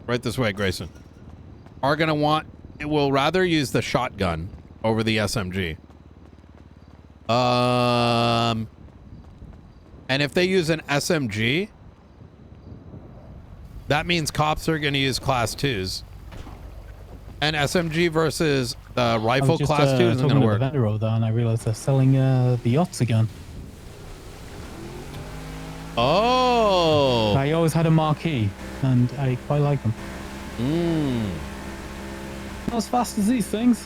right this way, Grayson, are going to want, it will rather use the shotgun over the SMG. And if they use an SMG, that means cops are going to use class 2s. And SMG versus the rifle class 2 isn't going to work. Vendor over there, and I realized they're selling the yachts again. Oh. I always had a marquee, and I quite like them. Not as fast as these things.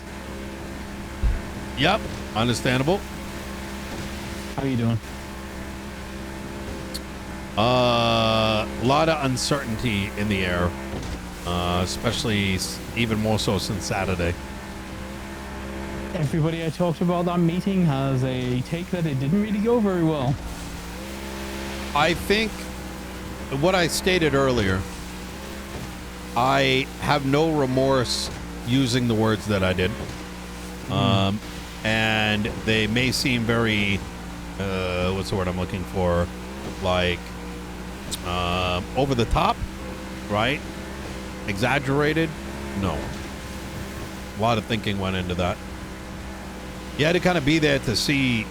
Yep, understandable. How are you doing? A lot of uncertainty in the air, especially even more so since Saturday. Everybody I talked about that meeting has a take that it didn't really go very well. I think what I stated earlier, I have no remorse using the words that I did. And they may seem very, what's the word I'm looking for? Like, over the top, right? Exaggerated? No. A lot of thinking went into that. You had to kind of be there to see,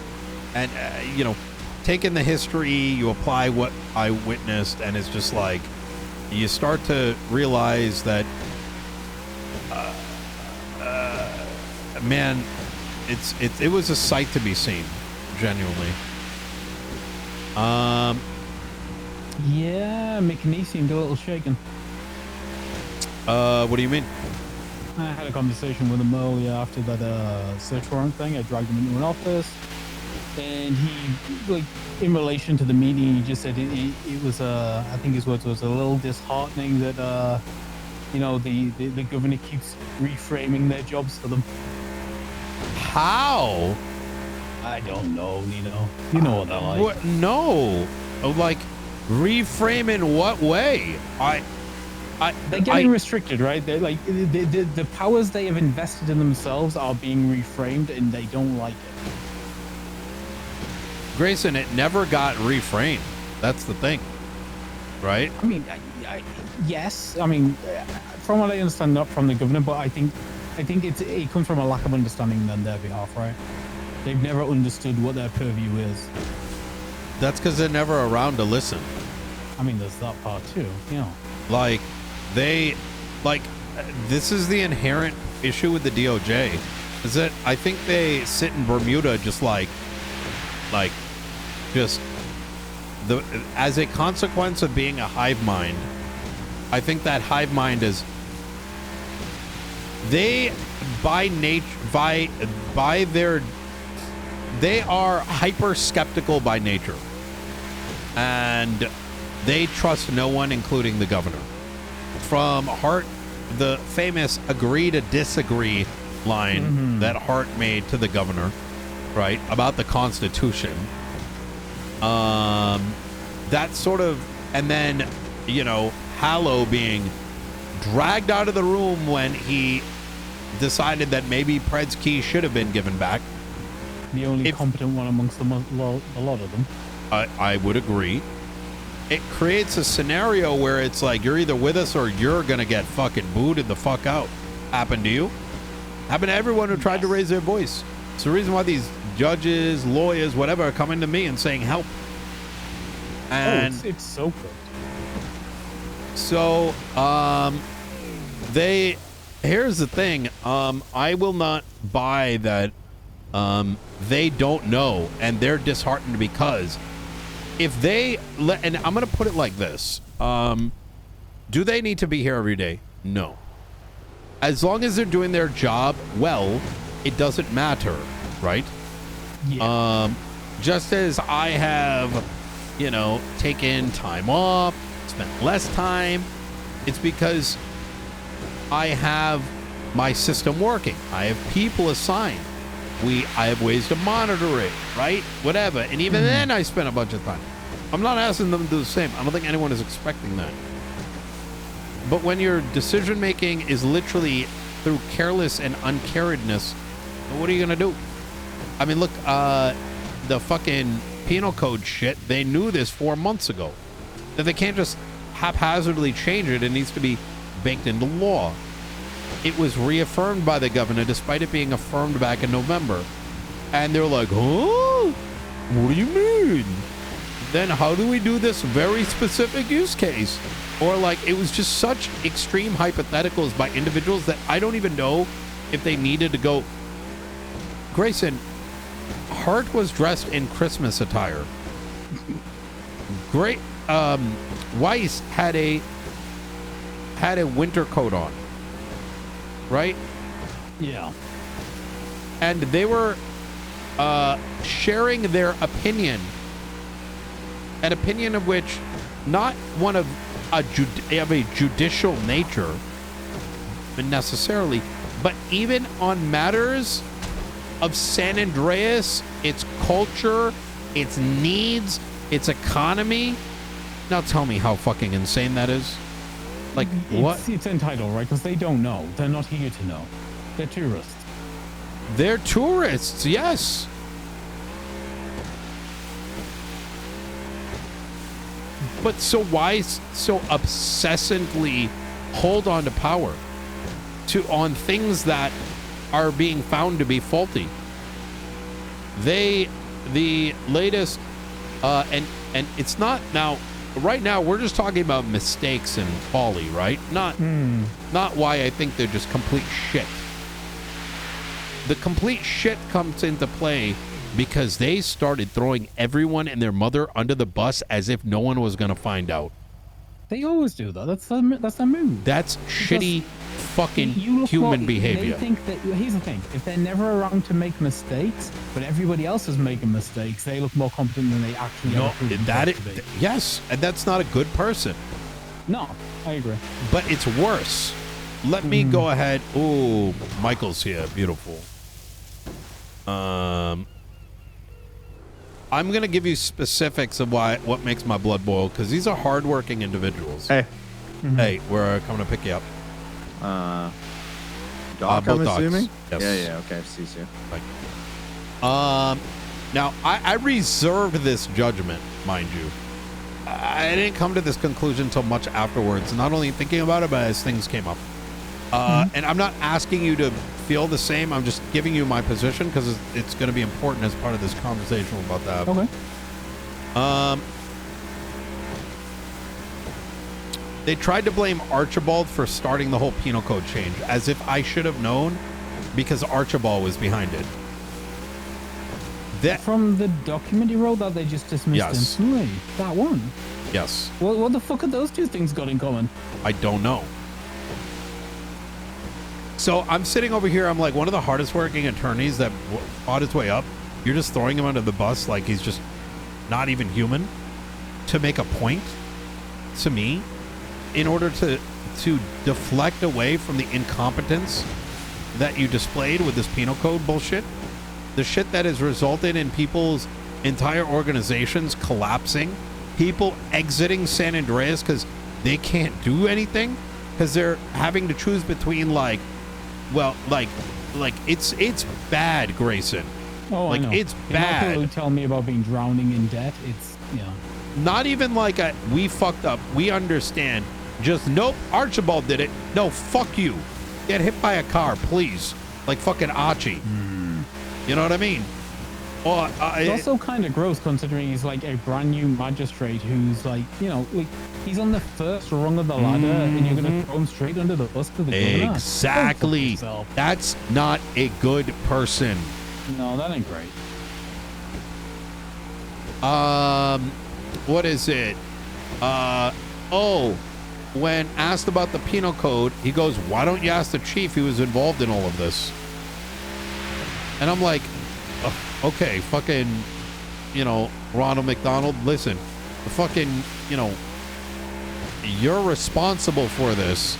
and, you know, take in the history, you apply what I witnessed, and it's just like, you start to realize that, man, it was a sight to be seen, genuinely. Yeah, McNee seemed a little shaken. What do you mean? I had a conversation with him earlier after that search warrant thing. I dragged him into an office, and he, like, in relation to the meeting, he just said it was, I think his words was a little disheartening that, you know, the governor keeps reframing their jobs for them. How? I don't know, Nino. You know what they're like. What? No. Like, reframe in what way? They're getting restricted, right? They're like, the powers they have invested in themselves are being reframed, and they don't like it. Grayson, it never got reframed. That's the thing, right? I mean, yes. I mean, from what I understand, not from the governor, but I think it comes from a lack of understanding on their behalf, right? They've never understood what their purview is. That's because they're never around to listen. I mean, there's that part too, you know. Like, this is the inherent issue with the DOJ, is that I think they sit in Bermuda just as a consequence of being a hive mind. I think that hive mind is, they are hyper skeptical by nature, and they trust no one, including the governor. From Hart, the famous agree to disagree line that Hart made to the governor, right, about the Constitution. That sort of, and then, you know, Hallow being dragged out of the room when he decided that maybe Pred's key should have been given back. The only competent one amongst them, a lot of them. I would agree. It creates a scenario where it's like, you're either with us or you're gonna get fucking booted the fuck out. Happened to you? Happened to everyone who tried to raise their voice. It's the reason why these judges, lawyers, whatever, are coming to me and saying help. And it's so good. So, here's the thing. I will not buy that they don't know and they're disheartened because if they and I'm going to put it like this. Do they need to be here every day? No. As long as they're doing their job well, it doesn't matter, right? Yeah. Just as I have, you know, taken time off, spent less time, it's because I have my system working. I have people assigned. I have ways to monitor it, right? Whatever. And even then I spend a bunch of time. I'm not asking them to do the same. I don't think anyone is expecting that. But when your decision making is literally through careless and uncaredness, what are you going to do? I mean, look, the fucking penal code shit, they knew this 4 months ago. That they can't just haphazardly change it. It needs to be baked into law. It was reaffirmed by the governor despite it being affirmed back in November. And they're like, huh? What do you mean? Then how do we do this very specific use case? Or like, it was just such extreme hypotheticals by individuals that I don't even know if they needed to go. Greyson, Hart was dressed in Christmas attire. Great. Weiss had a winter coat on, right? Yeah. And they were sharing their opinion, an opinion of which not one of a judicial nature necessarily, but even on matters of San Andreas, its culture, its needs, its economy. Now tell me how fucking insane that is. Like, what? It's entitled, right? Because they don't know. They're not here to know. They're tourists. They're tourists, yes. But so why so obsessively hold on to power on things that are being found to be faulty? The latest, and it's not now. Right now, we're just talking about mistakes and folly, right? Not why I think they're just complete shit. The complete shit comes into play because they started throwing everyone and their mother under the bus as if no one was going to find out. They always do, though. That's their move. That's shitty fucking human behavior. They think that, here's the thing. If they're never around to make mistakes, but everybody else is making mistakes, they look more competent than they actually are. Yes, and that's not a good person. No, I agree. But it's worse. Let me go ahead. Ooh, Michael's here. Beautiful. I'm going to give you specifics of what makes my blood boil, because these are hardworking individuals. Hey. Hey, we're coming to pick you up. Doc, both I'm docs. assuming? Yes. Yeah, okay, see you. Like, now, I reserved this judgment, mind you. I didn't come to this conclusion until much afterwards, not only thinking about it, but as things came up. And I'm not asking you to feel the same. I'm just giving you my position because it's going to be important as part of this conversation we're about to have. Okay. They tried to blame Archibald for starting the whole penal code change, as if I should have known because Archibald was behind it. From the document he wrote that they just dismissed instantly. That one. Yes. What the fuck have those two things got in common? I don't know. So I'm sitting over here. I'm like one of the hardest working attorneys that fought his way up. You're just throwing him under the bus like he's just not even human to make a point to me in order to deflect away from the incompetence that you displayed with this penal code bullshit. The shit that has resulted in people's entire organizations collapsing, people exiting San Andreas because they can't do anything because they're having to choose between like it's bad, Greyson. Oh, like I know. It's bad. People who tell me about being drowning in debt, it's not even like we fucked up. We understand. Just nope. Archibald did it. No, fuck you. Get hit by a car, please. Like fucking Archie. You know what I mean? Well, it's also kind of gross considering he's like a brand new magistrate who's like, like he's on the first rung of the ladder and you're going to throw him straight under the bus to the governor. Exactly. That's not a good person. No, that ain't great. What is it? When asked about the penal code, he goes, why don't you ask the chief? He was involved in all of this. And I'm like, okay, fucking, Ronald McDonald, listen, fucking, you're responsible for this.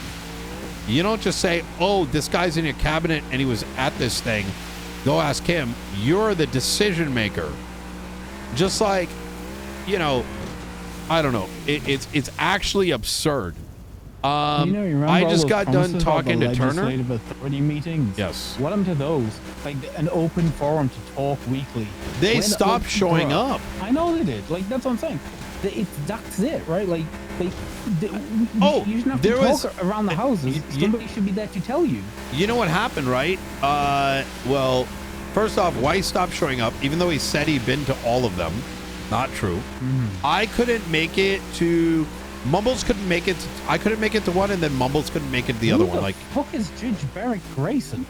You don't just say, oh, this guy's in your cabinet and he was at this thing. Go ask him. You're the decision maker. Just like, I don't know. It's actually absurd. I just got done talking to Turner. Legislative authority meetings. Yes. What happened to those? Like an open forum to talk weekly. They stopped showing up. I know they did. Like that's what I'm saying. That's it, right? Like Oh, you shouldn't have there to was- talk around the houses. Somebody should be there to tell you. You know what happened, right? Well, first off, Weiss stopped showing up, even though he said he'd been to all of them. Not true. I couldn't make it to... Mumbles couldn't make it. I couldn't make it to one, and then Mumbles couldn't make it to the other one. Like, who the fuck is Judge Barrett Greyson?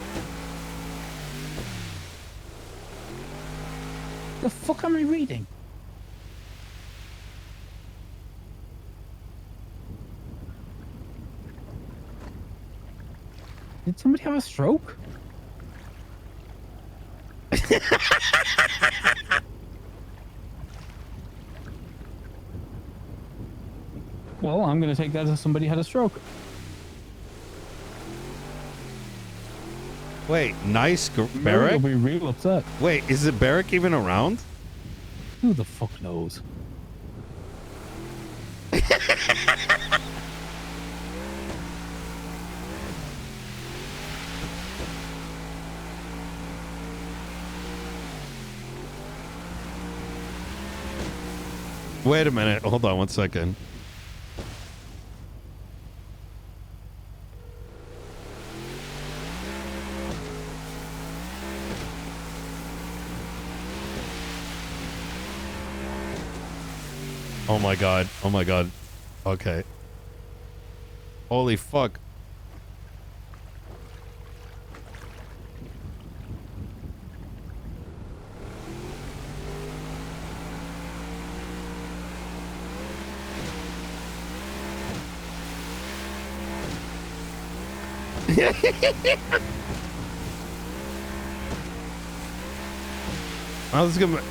The fuck am I reading? Did somebody have a stroke? Well, I'm going to take that as somebody had a stroke. wait, nice Barrick Barrick? will be real upset. Wait, is it Barrick even around? Who the fuck knows? Wait a minute. Hold on one second. Oh my god. Oh my god. Okay. Holy fuck. I was gonna.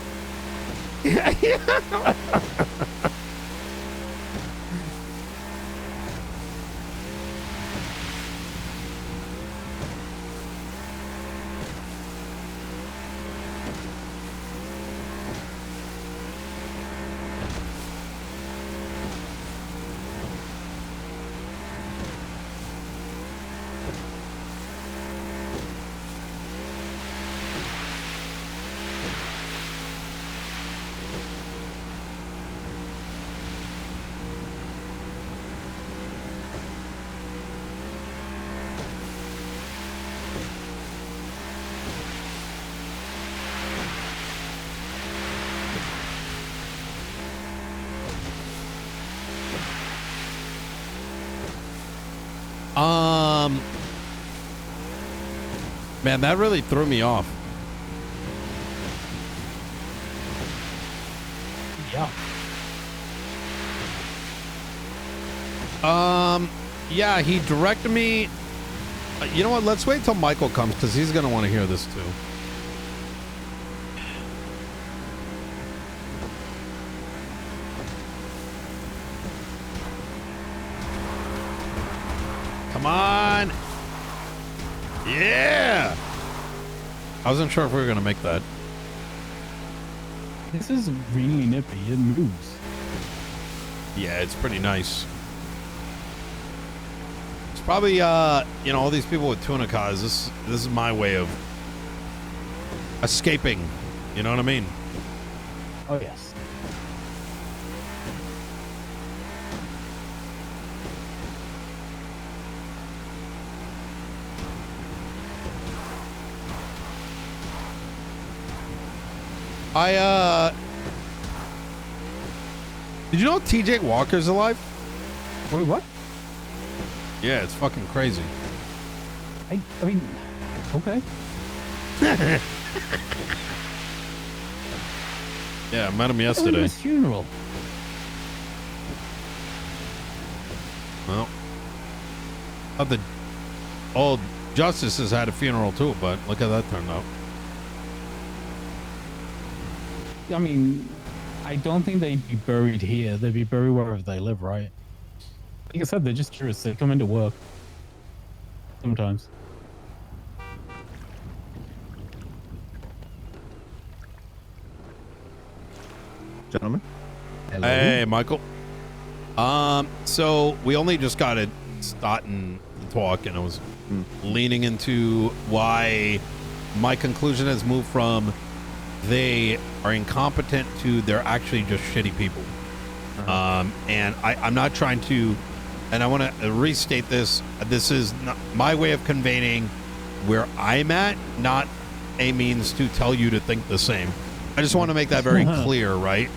Man, that really threw me off. Yeah. Yeah, he directed me. You know what? Let's wait till Michael comes because he's gonna want to hear this too. Come on. Yeah. I wasn't sure if we were gonna make that. This is really nippy. It moves. Yeah, it's pretty nice. It's probably you know, all these people with tuna cars. This is my way of escaping. You know what I mean? Oh yes. Did you know TJ Walker's alive? Wait, what? Yeah, it's fucking crazy. I mean, okay. Yeah, I met him I went to yesterday. his funeral. Well, thought the old Justice has had a funeral too, but look how that turned out. I mean, I don't think they'd be buried here. They'd be buried wherever they live, right? Like I said, they're just tourists. They come into work. Sometimes. Gentlemen. Hello. Hey, Michael. So we only just got it starting to talk, and I was leaning into why my conclusion has moved from they are incompetent to they're actually just shitty people. And I'm not trying to, and I want to restate this. This is not my way of conveying where I'm at, not a means to tell you to think the same. I just want to make that very clear, right?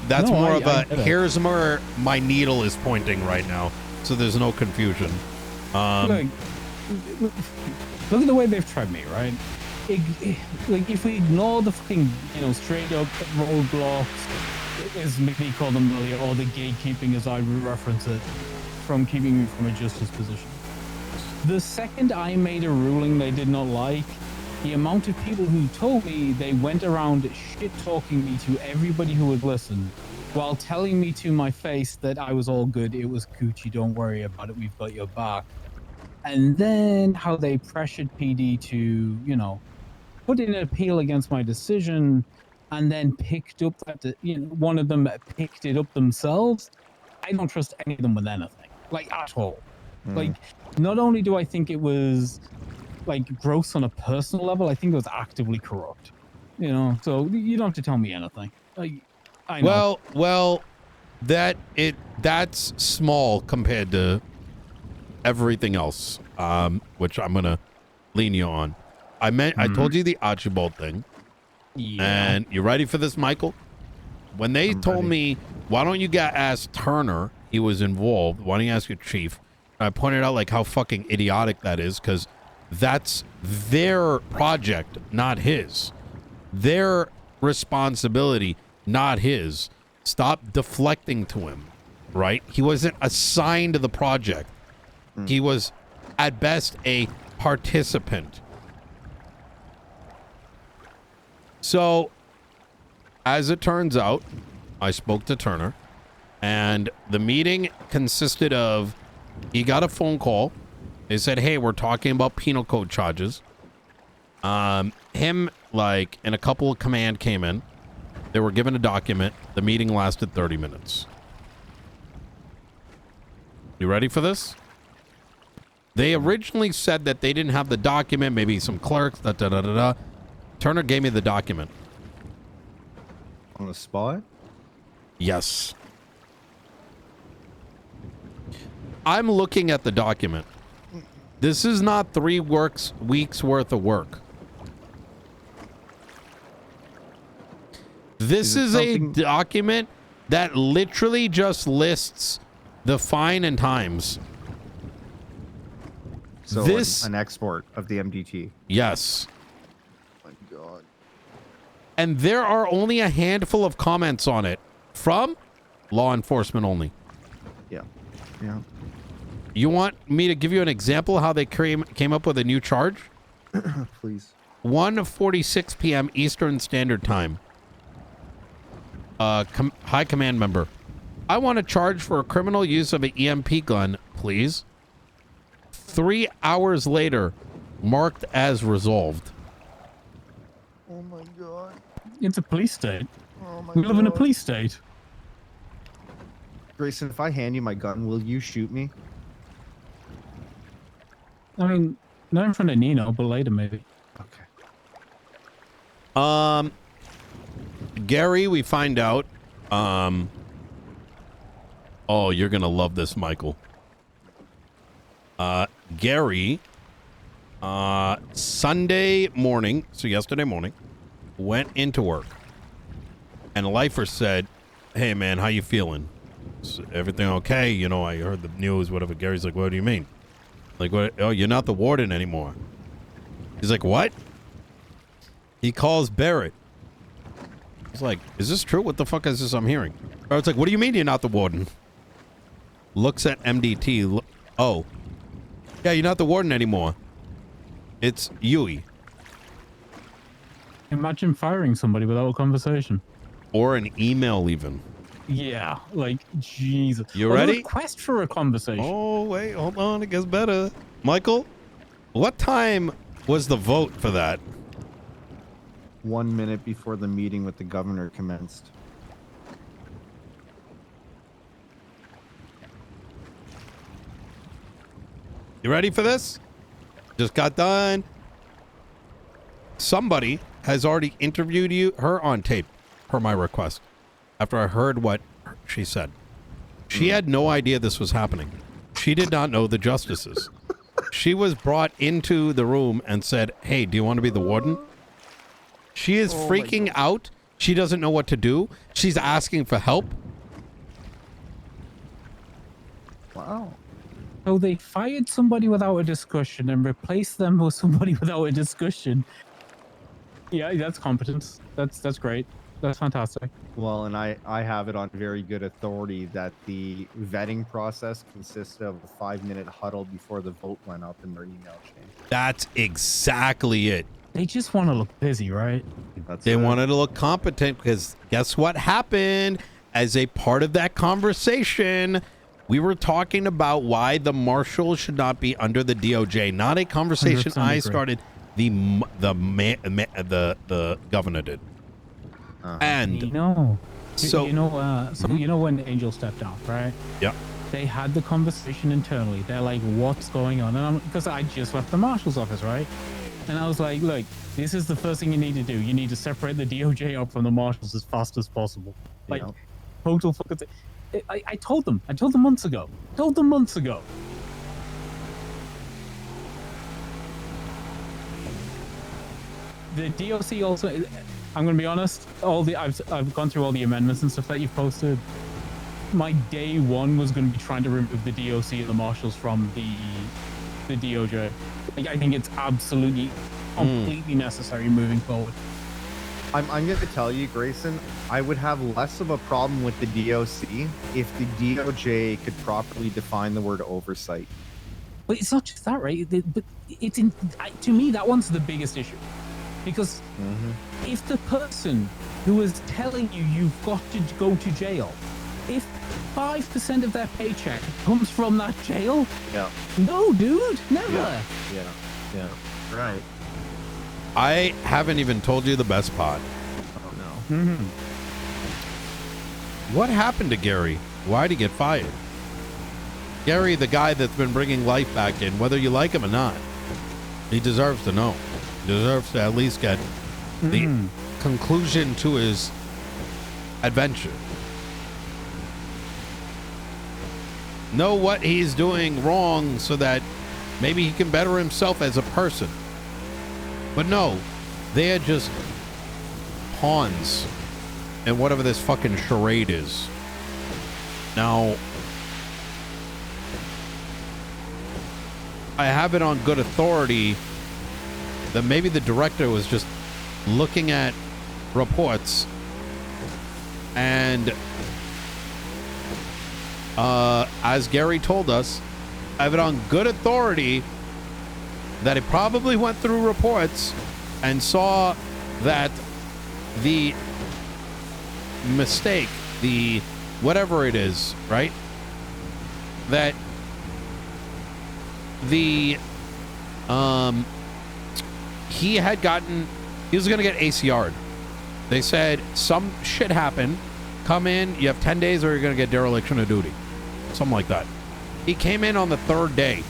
That's more of a, here's where my needle is pointing right now, so there's no confusion. Look at the way they've tried me, right? Like, if we ignore the fucking, straight up roadblocks, as McNee called them earlier, or the gatekeeping, as I reference it, from keeping me from a justice position. The second I made a ruling they did not like, the amount of people who told me they went around shit-talking me to everybody who would listen, while telling me to my face that I was all good, it was Gucci, don't worry about it, we've got your back. And then how they pressured PD to, put in an appeal against my decision, and then picked up that, one of them picked it up themselves. I don't trust any of them with anything, like, at all. Like, not only do I think it was, like, gross on a personal level, I think it was actively corrupt. So you don't have to tell me anything. Like, I know. Well, that's small compared to everything else, which I'm gonna lean you on. I told you the Archibald thing. Yeah. And you ready for this, Michael? When they told me, why don't you ask Turner, he was involved, why don't you ask your chief? I pointed out like how fucking idiotic that is, because that's their project, not his. Their responsibility, not his. Stop deflecting to him, right? He wasn't assigned to the project. He was, at best, a participant. So, as it turns out, I spoke to Turner, and the meeting consisted of, he got a phone call. They said, hey, we're talking about penal code charges. Him, like, and a couple of command came in. They were given a document. The meeting lasted 30 minutes. You ready for this? They originally said that they didn't have the document, maybe some clerks, da-da-da-da-da. Turner gave me the document. On the spot? Yes. I'm looking at the document. This is not 3 weeks worth of work. This is a document that literally just lists the fine and times. So this an export of the MDT. Yes. Oh my God. And there are only a handful of comments on it from law enforcement only. Yeah. Yeah. You want me to give you an example of how they came up with a new charge? Please. 1:46 p.m. Eastern Standard Time. High command member. I want to charge for a criminal use of an EMP gun, please. 3 hours later, marked as resolved. Oh my God. It's a police state. Oh my We live in a police state. Greyson, if I hand you my gun, will you shoot me? I mean, not in front of Nino, but later maybe. Okay. Gary, we find out. Oh, you're gonna love this, Michael. Gary, Sunday morning, so yesterday morning, went into work, and a lifer said, "Hey, man, how you feeling? Is everything okay? You know, I heard the news, whatever." Gary's like, "What do you mean? Like, what? Oh, you're not the warden anymore." He's like, "What?" He calls Barrett. He's like, "Is this true? What the fuck is this I'm hearing?" Barrett's like, "What do you mean you're not the warden?" Looks at MDT. Oh. Yeah, you're not the warden anymore. It's Yui. Imagine firing somebody without a conversation. Or an email even. Yeah, like, Jesus. You ready? A request for a conversation. Oh, wait, hold on. It gets better. Michael, what time was the vote for that? 1 minute before the meeting with the governor commenced. You ready for this? Just got done. Somebody has already interviewed her on tape, per my request, after I heard what she said. She had no idea this was happening. She did not know the justices. She was brought into the room and said, hey, do you want to be the warden? She is freaking out. She doesn't know what to do. She's asking for help. Wow. So they fired somebody without a discussion and replaced them with somebody without a discussion. Yeah, that's competence. That's great. That's fantastic. Well, and I have it on very good authority that the vetting process consisted of a 5-minute huddle before the vote went up in their email chain. That's exactly it. They just want to look busy, right? They wanted to look competent because guess what happened? As a part of that conversation, we were talking about why the marshal should not be under the DOJ. Not a conversation I started. The governor did. And Nino, so you know when Angel stepped down, right? Yeah. They had the conversation internally. They're like, "What's going on?" And because I just left the marshal's office, right? And I was like, "Look, this is the first thing you need to do. You need to separate the DOJ up from the marshals as fast as possible." Like, total fucking. I told them. I told them months ago. The DOC also, I'm going to be honest, I've gone through all the amendments and stuff that you've posted. My day one was going to be trying to remove the DOC and the marshals from the DOJ. Like, I think it's absolutely, completely necessary moving forward. I'm going to tell you, Grayson, I would have less of a problem with the DOC if the DOJ could properly define the word oversight. But it's not just that, right? But it's to me, that one's the biggest issue. Because if the person who is telling you you've got to go to jail, if 5% of their paycheck comes from that jail, no, dude, never. Yeah, right. I haven't even told you the best part. Oh, no. What happened to Gary? Why'd he get fired? Gary, the guy that's been bringing life back in, whether you like him or not, he deserves to know. Deserves to at least get the conclusion to his adventure. Know what he's doing wrong so that maybe he can better himself as a person. But no, they are just pawns in whatever this fucking charade is. Now, I have it on good authority that maybe the director was just looking at reports and as Gary told us, I have it on good authority that he probably went through reports and saw that the mistake, the whatever it is, right? That the he was going to get ACR'd. They said some shit happened. Come in, you have 10 days or you're going to get dereliction of duty. Something like that. He came in on the 3rd day.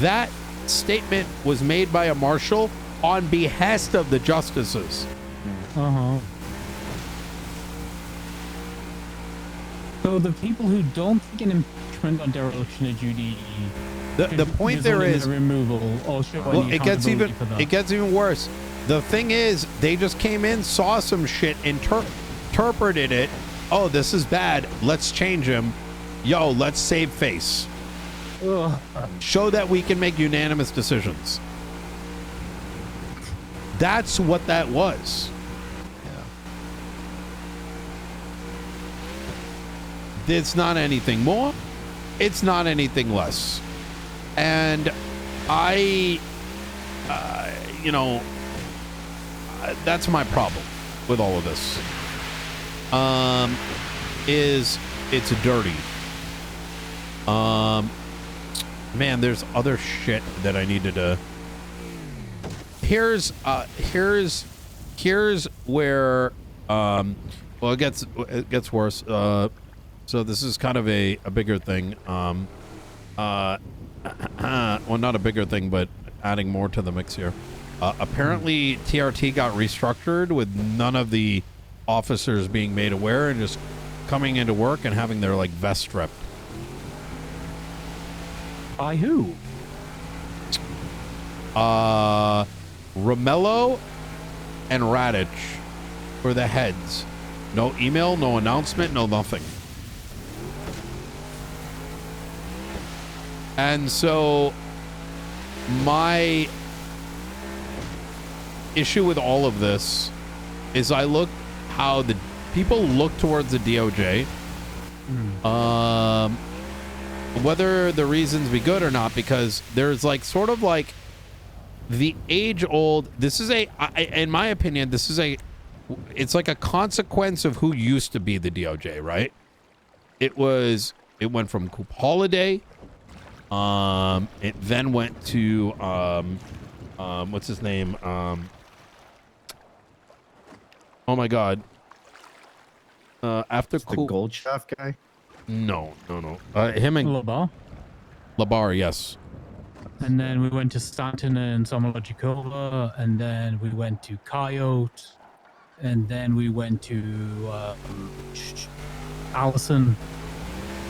That statement was made by a marshal on behest of the justices. So the people who don't think an impeachment on dereliction of duty, the point there is removal. Or well, it gets even worse. The thing is, they just came in, saw some shit, interpreted it. Oh, this is bad. Let's change him. Yo, let's save face. Ugh. Show that we can make unanimous decisions. That's what that was. It's not anything more. It's not anything less. And that's my problem with all of this. Is it's dirty. Man, there's other shit that I needed to. Here's where well, it gets worse. So this is kind of a bigger thing. Well, not a bigger thing, but adding more to the mix here. Apparently, TRT got restructured with none of the officers being made aware and just coming into work and having their like vest stripped. By who? Romello and Radich for the heads. No email, no announcement, no nothing. And so my issue with all of this is I look how the people look towards the DOJ. Whether the reasons be good or not, because there's like sort of like the age-old, this is in my opinion, it's like a consequence of who used to be the DOJ, right? It went from Coop Holiday. It then went to, what's his name? Oh my God. After the gold shaft guy? No. Him and Labar, yes. And then we went to Stanton and Somologikova, and then we went to Coyote, and then we went to Allison,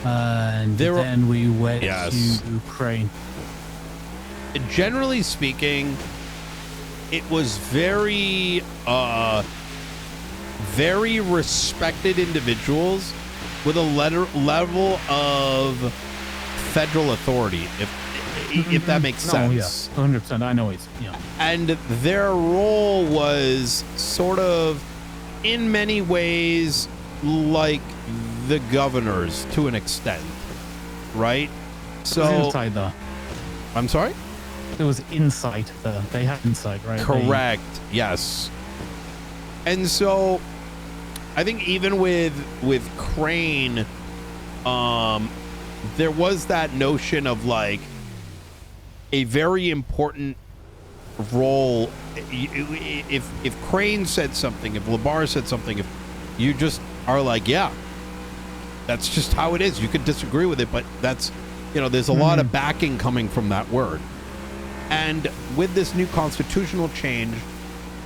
and then we went to Crane. Generally speaking, it was very respected individuals with a level of federal authority, if that makes sense. Oh, yeah, 100%. I know it's, yeah. And their role was sort of, in many ways, like the governor's to an extent, right? So it was inside though. I'm sorry? It was insight though. They had insight, right? Correct. Yes. And so I think even with Crane, there was that notion of like a very important role. If Crane said something, if Labar said something, if you just are like, yeah, that's just how it is. You could disagree with it, but that's, there's a lot of backing coming from that word. And with this new constitutional change,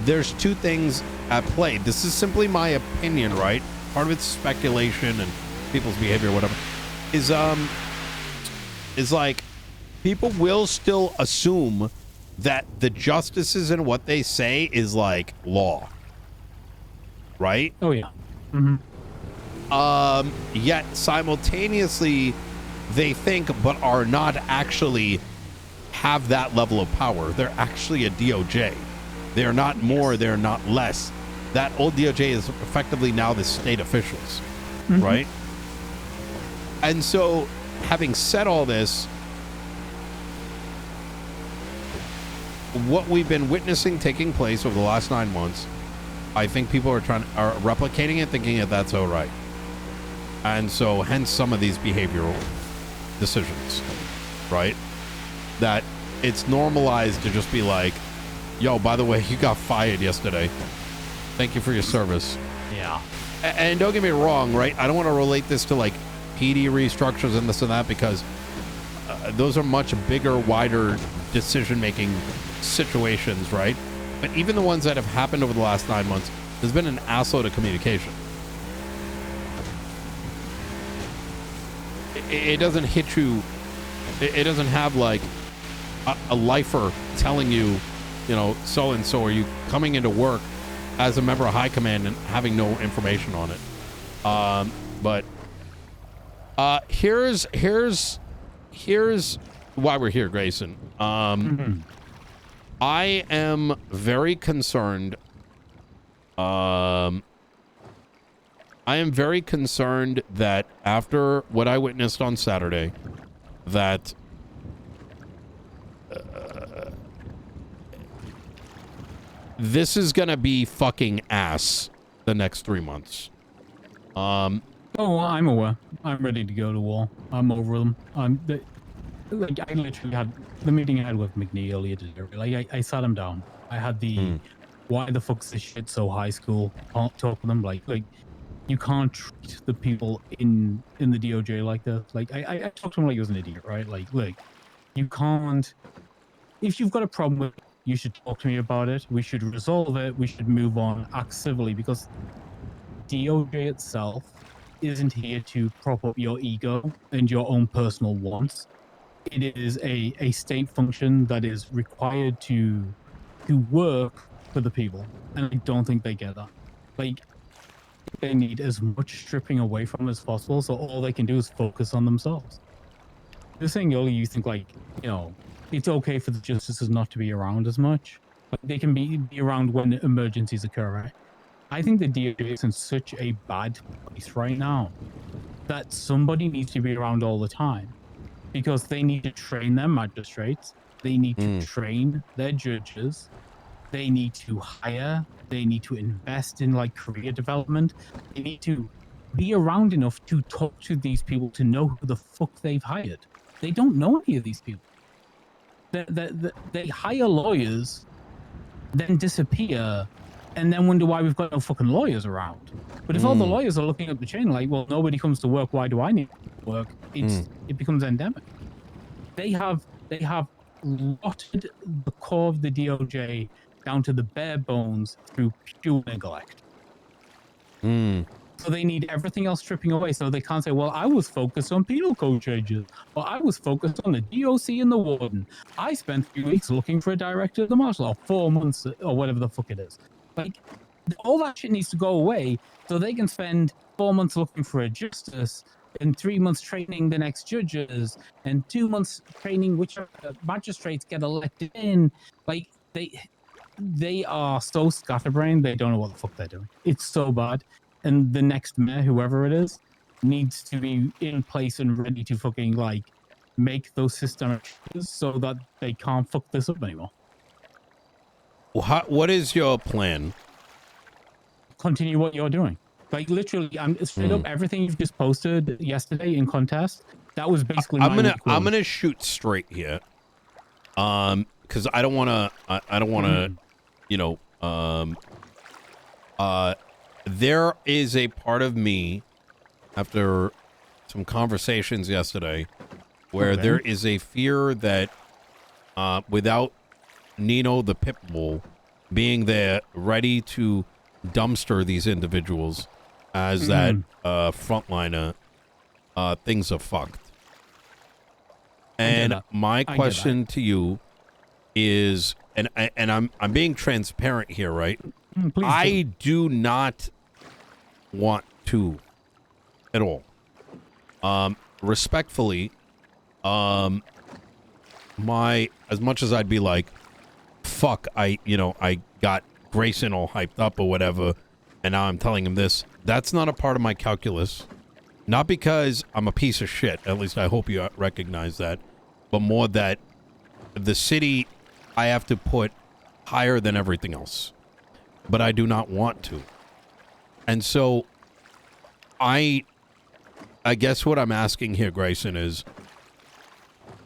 there's two things at play. This is simply my opinion, right? Part of it's speculation and people's behavior, whatever. Is like people will still assume that the justices and what they say is like law, right? Oh yeah. Yet simultaneously, they think but are not actually have that level of power. They're actually a DOJ. They're not more, they're not less. That old DOJ is effectively now the state officials, right? And so, having said all this, what we've been witnessing taking place over the last 9 months, I think people are replicating it, thinking that that's all right. And so, hence some of these behavioral decisions, right? That it's normalized to just be like, yo, by the way, you got fired yesterday. Thank you for your service. Yeah. And don't get me wrong, right? I don't want to relate this to like PD restructures and this and that, because those are much bigger, wider decision-making situations, right? But even the ones that have happened over the last 9 months, there's been an assload of communication. It doesn't hit you. It doesn't have like a lifer telling you, so-and-so, are you coming into work as a member of high command and having no information on it. But here's why we're here, Greyson. I am very concerned. I am very concerned that after what I witnessed on Saturday, that this is gonna be fucking ass the next 3 months. Oh, I'm aware. I'm ready to go to war. I'm over them. I literally had the meeting I had with McNee earlier today. Like, I sat him down. I had the why the fuck's this shit so high school talk with them. Like you can't treat the people in the DOJ like that. Like I talked to him like he was an idiot, right? Like you can't. If you've got a problem with it, you should talk to me about it. We should resolve it. We should move on, act civilly, because DOJ itself isn't here to prop up your ego and your own personal wants. It is a state function that is required to work for the people, and I don't think they get that. Like, they need as much stripping away from as possible, so all they can do is focus on themselves. You're saying earlier you think, like, you know, it's okay for the justices not to be around as much. Like, they can be around when emergencies occur, right? I think the DOJ is in such a bad place right now that somebody needs to be around all the time, because they need to train their magistrates, they need to train their judges, they need to hire, they need to invest in like career development, they need to be around enough to talk to these people to know who the fuck they've hired. They don't know any of these people. They hire lawyers, then disappear, and then wonder why we've got no fucking lawyers around. But if all the lawyers are looking up the chain like, well, nobody comes to work, why do I need to work? It becomes endemic. They have rotted the core of the DOJ down to the bare bones through pure neglect. So they need everything else stripping away, so they can't say, well, I was focused on penal code changes, or I was focused on the DOC and the warden. I spent 3 weeks looking for a director of the martial law, 4 months, or whatever the fuck it is. Like, all that shit needs to go away so they can spend 4 months looking for a justice and 3 months training the next judges and 2 months training which magistrates get elected in. Like, they are so scatterbrained, they don't know what the fuck they're doing. It's so bad. And the next mayor, whoever it is, needs to be in place and ready to fucking, like, make those systemic changes so that they can't fuck this up anymore. Well, what is your plan? Continue what you're doing. Like, literally, I'm straight up everything you've just posted yesterday in contest. That was basically I'm gonna shoot straight here, because I don't want to, you know, there is a part of me after some conversations yesterday where there is a fear that without Nino the pit bull being there ready to dumpster these individuals as that frontliner, things are fucked. And my question to you is, and I'm being transparent here, right? I do not want to at all. Respectfully, as much as I'd be like, fuck, I got Greyson all hyped up or whatever, and now I'm telling him this. That's not a part of my calculus. Not because I'm a piece of shit, at least I hope you recognize that, but more that the city I have to put higher than everything else. But I do not want to. And so I guess what I'm asking here, Greyson, is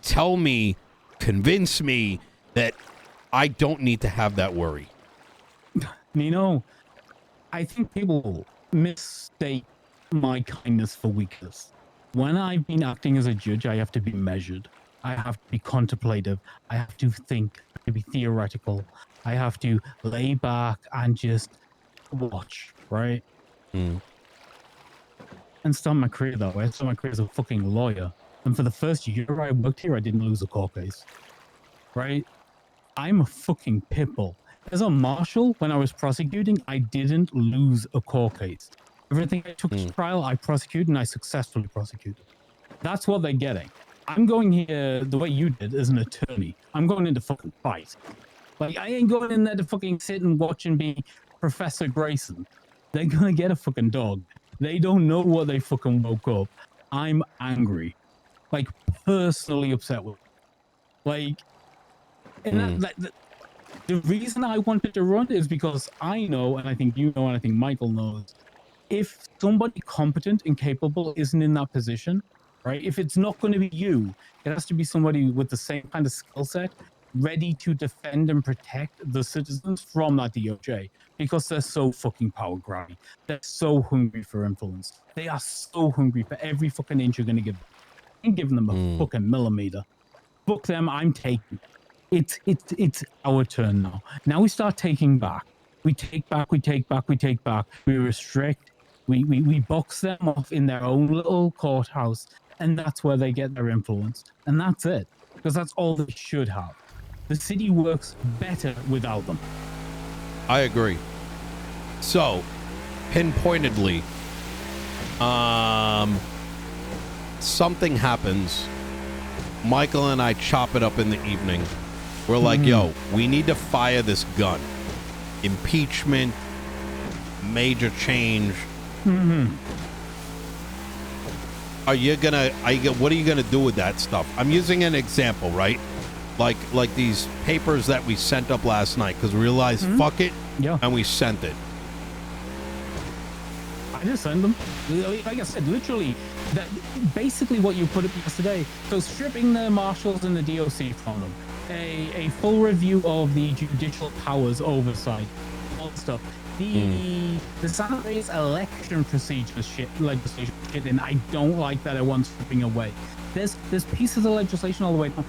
tell me, convince me that I don't need to have that worry. Nino, I think people mistake my kindness for weakness. When I've been acting as a judge, I have to be measured. I have to be contemplative. I have to think, to be theoretical. I have to lay back and just watch, right? And start my career that way. I started my career as a fucking lawyer. And for the first year I worked here, I didn't lose a court case, right? I'm a fucking pitbull. As a marshal, when I was prosecuting, I didn't lose a court case. Everything I took to trial, I prosecuted, and I successfully prosecuted. That's what they're getting. I'm going here the way you did as an attorney. I'm going in to fucking fight. Like, I ain't going in there to fucking sit and watch and be Professor Greyson. They're gonna get a fucking dog. They don't know what they fucking woke up. I'm angry. Like, personally upset with it. Like, and the reason I wanted to run is because I know, and I think you know, and I think Michael knows, if somebody competent and capable isn't in that position, right? If it's not going to be you, it has to be somebody with the same kind of skill set, ready to defend and protect the citizens from that DOJ, because they're so fucking power grabby. They're so hungry for influence. They are so hungry for every fucking inch you're going to give them. I ain't giving them a fucking millimeter. Book them, I'm taking. It's our turn now. Now we start taking back. We take back, we take back, we take back. We restrict, We box them off in their own little courthouse, and that's where they get their influence. And that's it, because that's all they should have. The city works better without them. I agree. So, pinpointedly, something happens. Michael and I chop it up in the evening. We're like, yo, we need to fire this gun. Impeachment, major change. What are you gonna do with that stuff? I'm using an example, right? Like these papers that we sent up last night because we realized, fuck it, and we sent it. I just send them. Like I said, literally, that basically what you put up yesterday. So stripping the marshals and the DOC from them, a full review of the judicial powers oversight, all that stuff. The Saturday's election procedures legislation shit, and I don't like that. I want stripping away. There's pieces of legislation all the way down.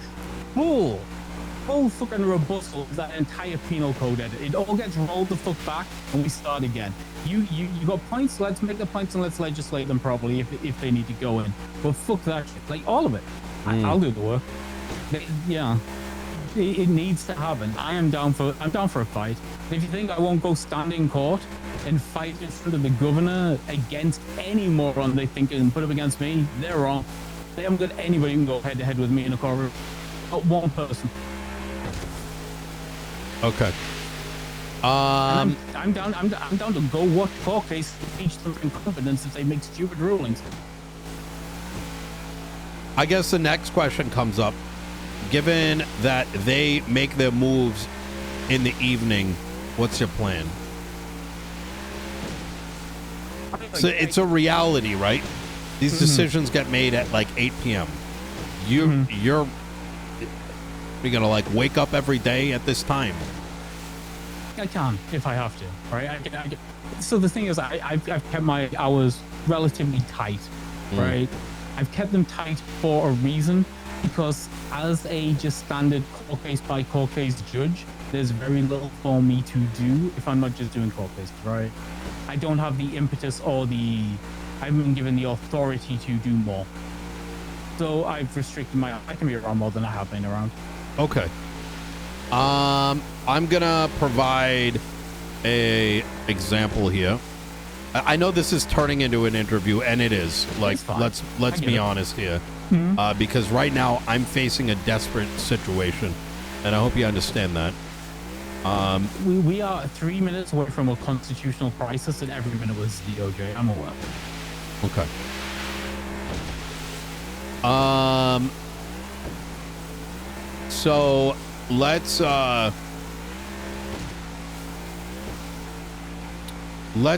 Full fucking rebuttal of that entire penal code edit. It all gets rolled the fuck back, and we start again. You got points. Let's make the points and let's legislate them properly if they need to go in. But fuck that shit. Like all of it. I'll do the work. It needs to happen. I'm down for a fight. If you think I won't go stand in court and fight in front of the governor against any moron they think and put up against me, they're wrong. They haven't got anybody who can go head to head with me in a courtroom. Not one person. Okay. I'm down to go watch court cases to teach them incompetence if they make stupid rulings. I guess the next question comes up. Given that they make their moves in the evening, what's your plan? So it's a reality, right? These decisions get made at like 8 p.m. You're gonna like wake up every day at this time. I can if I have to, right? So the thing is, I've kept my hours relatively tight, right? I've kept them tight for a reason, because as a just standard court case by court case judge, there's very little for me to do if I'm not just doing court cases, right? I don't have the impetus or I haven't been given the authority to do more. So I've restricted I can be around more than I have been around. Okay. I'm gonna provide a example here. I know this is turning into an interview, and it is. Like, let's be honest here, because right now I'm facing a desperate situation, and I hope you understand that. We are 3 minutes away from a constitutional crisis, and every minute was DOJ. I'm aware. Okay. So let's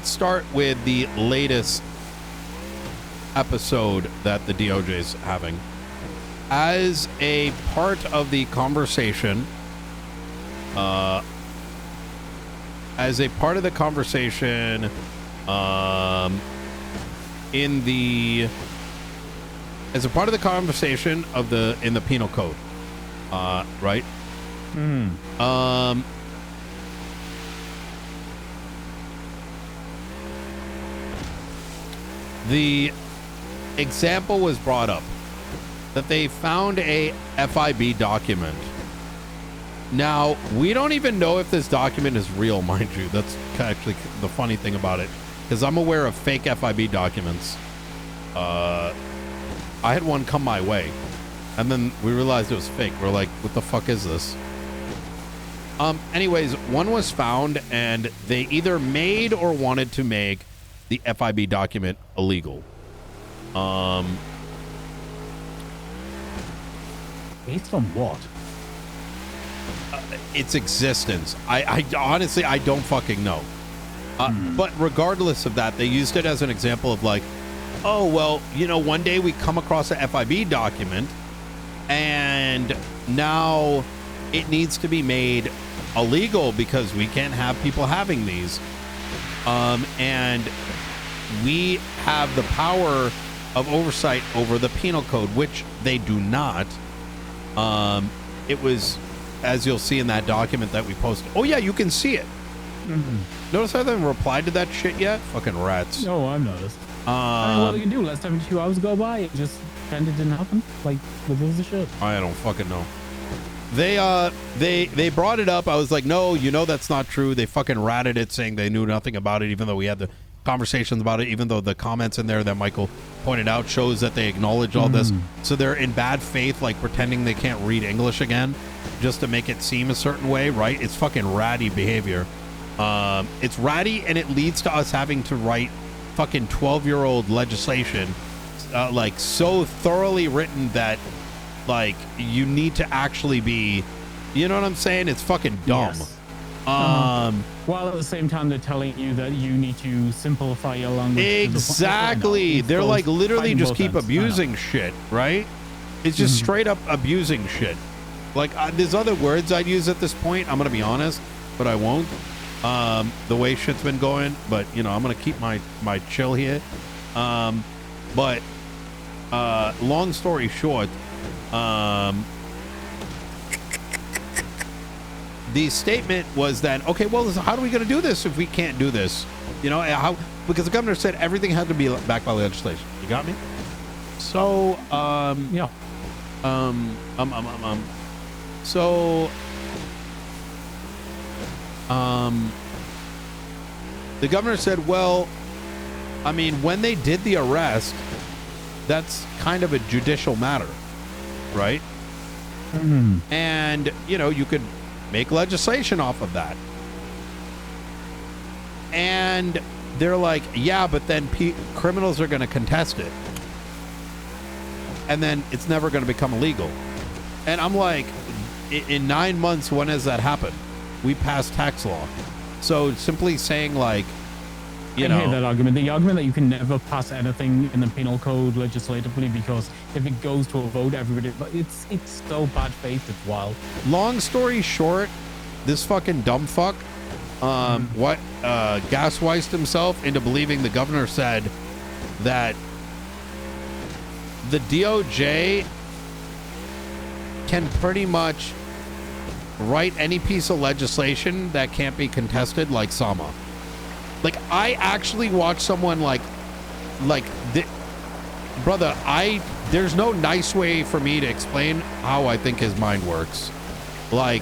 start with the latest episode that the DOJ is having. As a part of the conversation, in the penal code, right? The example was brought up that they found a FIB document. Now, we don't even know if this document is real, mind you. That's actually the funny thing about it, because I'm aware of fake FIB documents. I had one come my way, and then we realized it was fake. We're like, what the fuck is this? Anyways, one was found, and they either made or wanted to make the FIB document illegal. Based on what? Its existence. I honestly, I don't fucking know. But regardless of that, they used it as an example of like, oh, well, you know, one day we come across a FIB document and now it needs to be made illegal because we can't have people having these. And we have the power of oversight over the penal code, which they do not. It was, as you'll see in that document that we posted. Oh yeah, you can see it. Notice I haven't replied to that shit yet? Fucking rats. No, I've noticed. I don't know what they can do. Last 72 hours go by, it just kind of didn't happen. Like, what was the shit? I don't fucking know. They brought it up. I was like, no, you know that's not true. They fucking ratted it, saying they knew nothing about it, even though we had the conversations about it, even though the comments in there that Michael pointed out shows that they acknowledge all this. So they're in bad faith, like pretending they can't read English again, just to make it seem a certain way, right? It's fucking ratty behavior. It's ratty, and it leads to us having to write fucking 12-year-old legislation, like so thoroughly written that, like, you need to actually be, you know what I'm saying? It's fucking dumb. Yes. While at the same time they're telling you that you need to simplify your language. Exactly. They're like literally just keep abusing shit, right? It's just straight up abusing shit. Like, there's other words I'd use at this point, I'm gonna be honest, but I won't. The way shit's been going, but you know, I'm gonna keep my chill here. But long story short, the statement was that, okay, well, how are we going to do this if we can't do this? You know, how, because the governor said everything had to be backed by legislation. You got me? So, yeah. So, the governor said, well, I mean, when they did the arrest, that's kind of a judicial matter, right? And, you know, you could make legislation off of that. And they're like, yeah, but then criminals are going to contest it. And then it's never going to become illegal. And I'm like, in 9 months, when has that happened? We passed tax law. So simply saying, like, you know, I hate that argument. The argument that you can never pass anything in the penal code legislatively because if it goes to a vote, everybody, but it's so bad faith, it's wild. Long story short, this fucking dumb fuck, gaswised himself into believing the governor said that the DOJ can pretty much write any piece of legislation that can't be contested, like Sama. Like, I actually watched someone brother, there's no nice way for me to explain how I think his mind works. Like,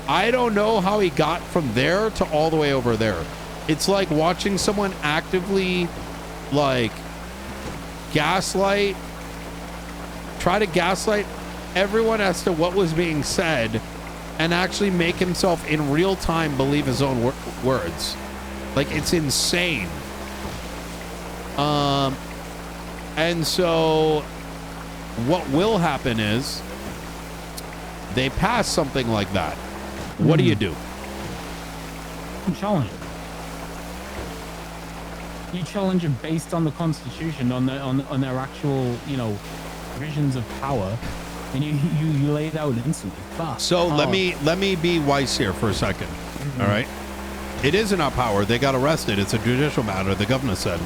I don't know how he got from there to all the way over there. It's like watching someone actively, like, try to gaslight everyone as to what was being said and actually make himself in real time believe his own words. Like, it's insane. And so what will happen is they pass something like that. What do you do? You challenge it. You challenge it based on the Constitution, on their actual, you know, provisions of power, and you lay it out instantly. So let me be wise here for a second. All right. It is in our power. They got arrested. It's a judicial matter, the governor said.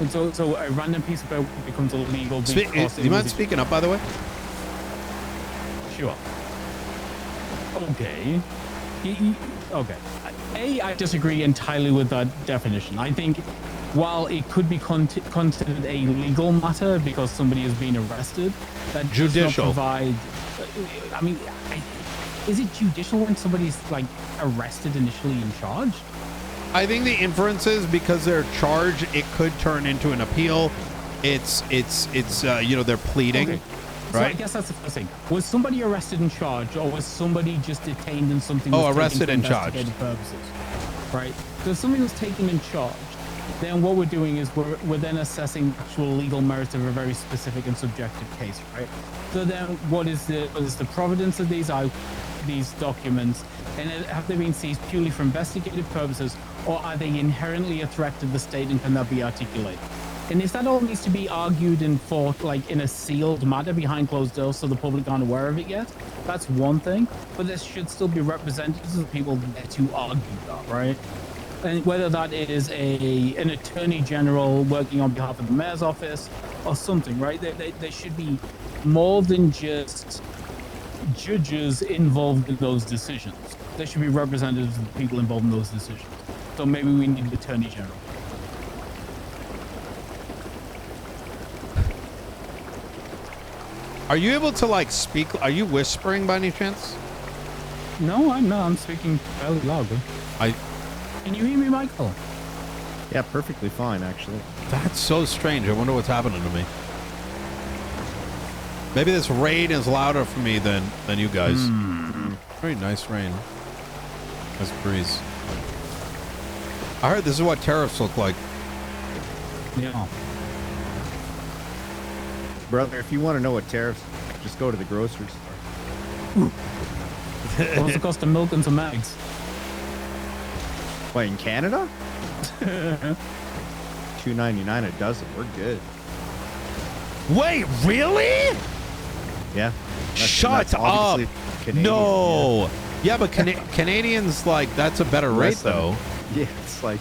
And so a random piece of paper becomes illegal. Do you mind speaking up, by the way? Sure. Okay. Okay. I disagree entirely with that definition. I think while it could be considered a legal matter because somebody has been arrested, that judicial does not provide. I mean, is it judicial when somebody's like arrested initially and charged? I think the inference is because they're charged, it could turn into an appeal. It's you know, they're pleading, okay. So right? I guess that's the first thing. Was somebody arrested and charged, or was somebody just detained and something? Oh, was arrested taken for and charged. investigative purposes, right? So if somebody was taken and charged, then what we're doing is we're then assessing actual legal merits of a very specific and subjective case, right? So then what is the providence of these documents, and have they been seized purely for investigative purposes, or are they inherently a threat to the state and can that be articulated? And if that all needs to be argued and fought like in a sealed matter behind closed doors so the public aren't aware of it yet, that's one thing, but there should still be representatives of people there to argue that, right? And whether that is an attorney general working on behalf of the mayor's office or something, right? There should be more than just judges involved in those decisions. There should be representatives of the people involved in those decisions. So maybe we need the Attorney General. Are you able to like speak? Are you whispering by any chance? No, I'm not. I'm speaking fairly loudly. Can you hear me, Michael? Yeah, perfectly fine, actually. That's so strange. I wonder what's happening to me. Maybe this rain is louder for me than you guys. Very nice rain. Nice breeze. I heard this is what tariffs look like. Yeah. Brother, if you want to know what tariffs are, just go to the grocery store. What's the cost of milk and some eggs? Wait, in Canada? $2.99 a dozen. We're good. Wait, really? Yeah. Shut up. obviously Canadian, No. Yeah, but Canadians, like, that's a better rate, Less than- though. Yeah, it's like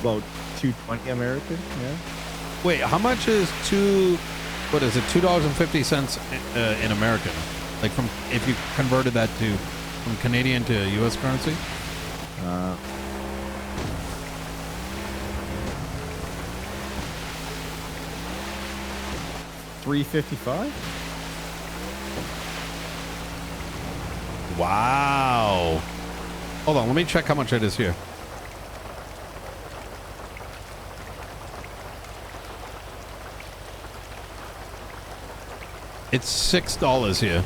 about $2.20 American. Yeah. Wait, how much is what is it, $2.50 in American? Like, from if you converted that from Canadian to U.S. currency? $3.55. Wow. Hold on, let me check how much it is here. It's $6 here.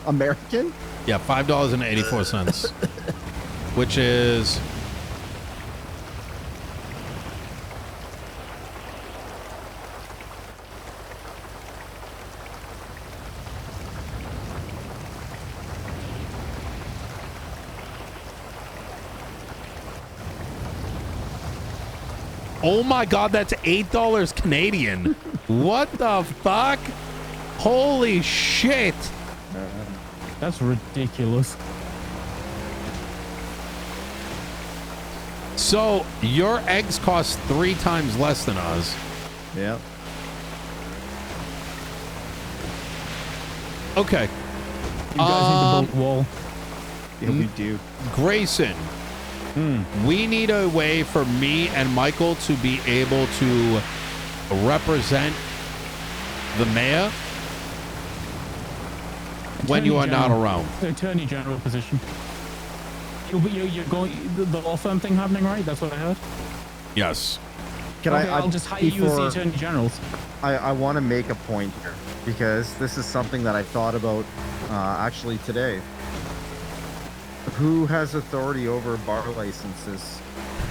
American? Yeah, $5.84, which is oh my God, that's $8 Canadian. What the fuck? Holy shit. That's ridiculous. So your eggs cost 3 times less than ours. Yeah. Okay. You guys need to build a wall. Yeah, we do. Greyson, we need a way for me and Michael to be able to represent the mayor when you are not around. The Attorney General position. You're going the law firm thing happening, right? That's what I heard. Yes. I'll just hire you as the Attorney Generals. I want to make a point here because this is something that I thought about actually today. Who has authority over bar licenses?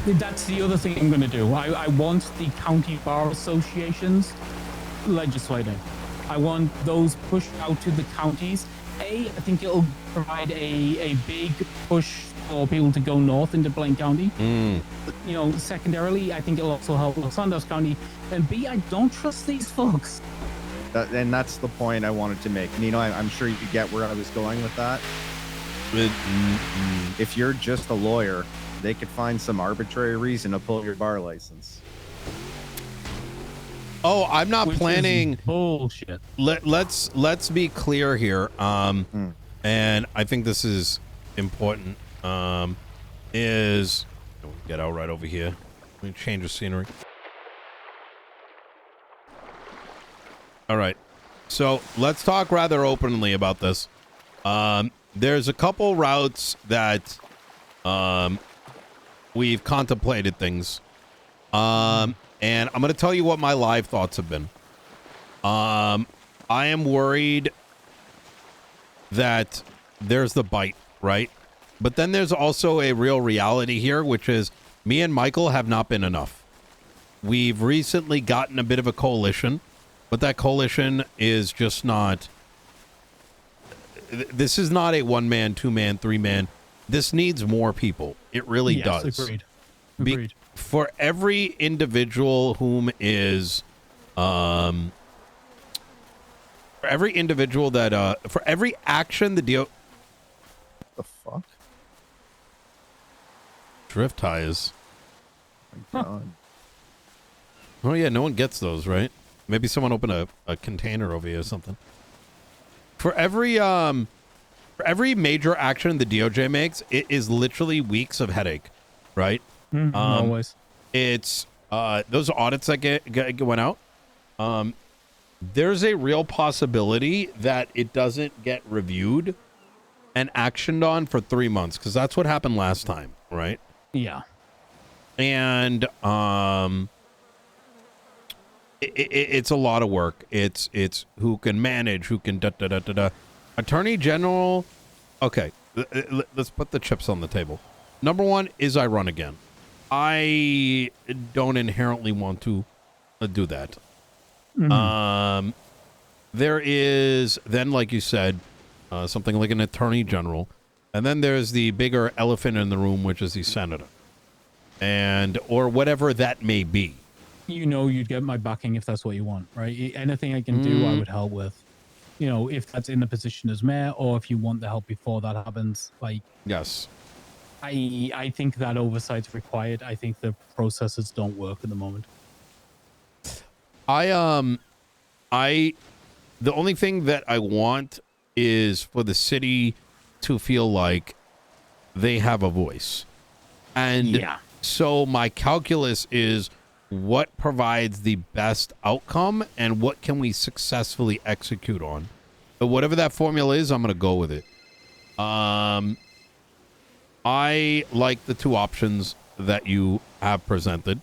That's the other thing I'm going to do. I want the county bar associations legislating. I want those pushed out to the counties. I think it'll provide a big push for people to go north into Blaine County. You know, secondarily, I think it'll also help Los Angeles County. And B, I don't trust these folks. And that's the point I wanted to make. Nino, I'm sure you get where I was going with that. If you're just a lawyer, they could find some arbitrary reason to pull your bar license. Oh, I'm not planning. Bullshit. Let's be clear here. And I think this is important. Is get out right over here. Let me change the scenery. All right. So let's talk rather openly about this. There's a couple routes that we've contemplated things. And I'm going to tell you what my live thoughts have been. I am worried that there's the bite, right? But then there's also a real reality here, which is me and Michael have not been enough. We've recently gotten a bit of a coalition, but that coalition is just not... This is not a 1-man, 2-man, 3-man. This needs more people. It really does. Agreed. For every individual whom is... for every individual that... for every action the DO... The fuck? Drift tires. My God. Oh, yeah, no one gets those, right? Maybe someone opened a container over here or something. for every major action the DOJ makes, it is literally weeks of headache, right? Always. It's those audits that went out. There's a real possibility that it doesn't get reviewed and actioned on for 3 months, because that's what happened last time, right? Yeah. And it's a lot of work. It's who can manage, who can da. Attorney General. Okay, let's put the chips on the table. Number one is I run again. I don't inherently want to do that. There is then, like you said, something like an Attorney General, and then there's the bigger elephant in the room, which is the Senator, and or whatever that may be. You know, you'd get my backing if that's what you want, right? Anything I can do, I would help with. You know, if that's in the position as mayor, or if you want the help before that happens, like, Yes. I think that oversight's required. I think the processes don't work at the moment. The only thing that I want is for the city to feel like they have a voice. And yeah. So my calculus is what provides the best outcome and what can we successfully execute on. But whatever that formula is, I'm going to go with it. I like the two options that you have presented.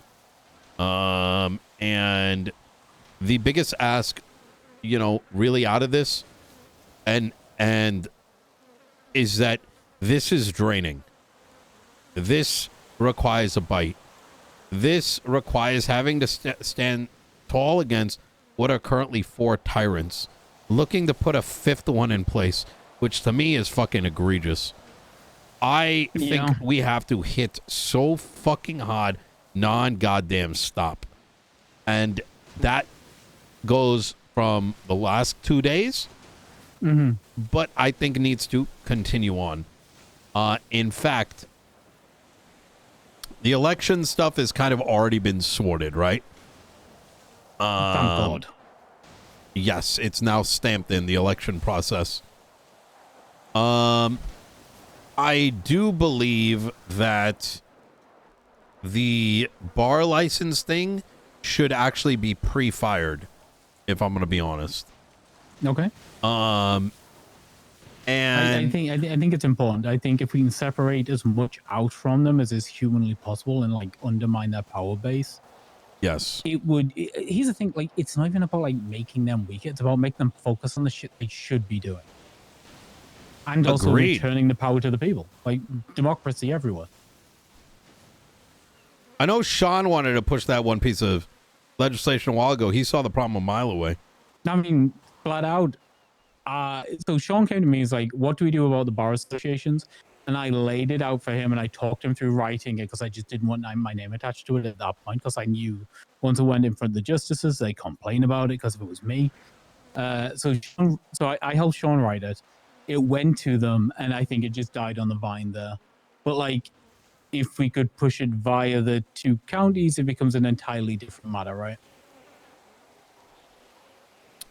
And the biggest ask, you know, really out of this and is that this is draining. This requires a bite. This requires having to stand tall against what are currently 4 tyrants, looking to put a 5th one in place, which to me is fucking egregious. I think we have to hit so fucking hard, non-goddamn stop. And that goes from the last 2 days, but I think needs to continue on. In fact, the election stuff has kind of already been sorted, right? Thank God. Yes, it's now stamped in the election process. I do believe that the bar license thing should actually be pre-fired, if I'm going to be honest. Okay. And I think it's important. I think if we can separate as much out from them as is humanly possible and like undermine their power base, yes, it would. Here's the thing: like, it's not even about like making them weaker. It's about making them focus on the shit they should be doing, and also Agreed. returning the power to the people. Like democracy everywhere. I know Sean wanted to push that one piece of legislation a while ago. He saw the problem a mile away. I mean, flat out. So Sean came to me. He's like, "What do we do about the bar associations?" And I laid it out for him, and I talked him through writing it because I just didn't want my name attached to it at that point, because I knew once it went in front of the justices, they complain about it because if it was me. So I helped Sean write it. It went to them, and I think it just died on the vine there. But like, if we could push it via the 2 counties, it becomes an entirely different matter, right?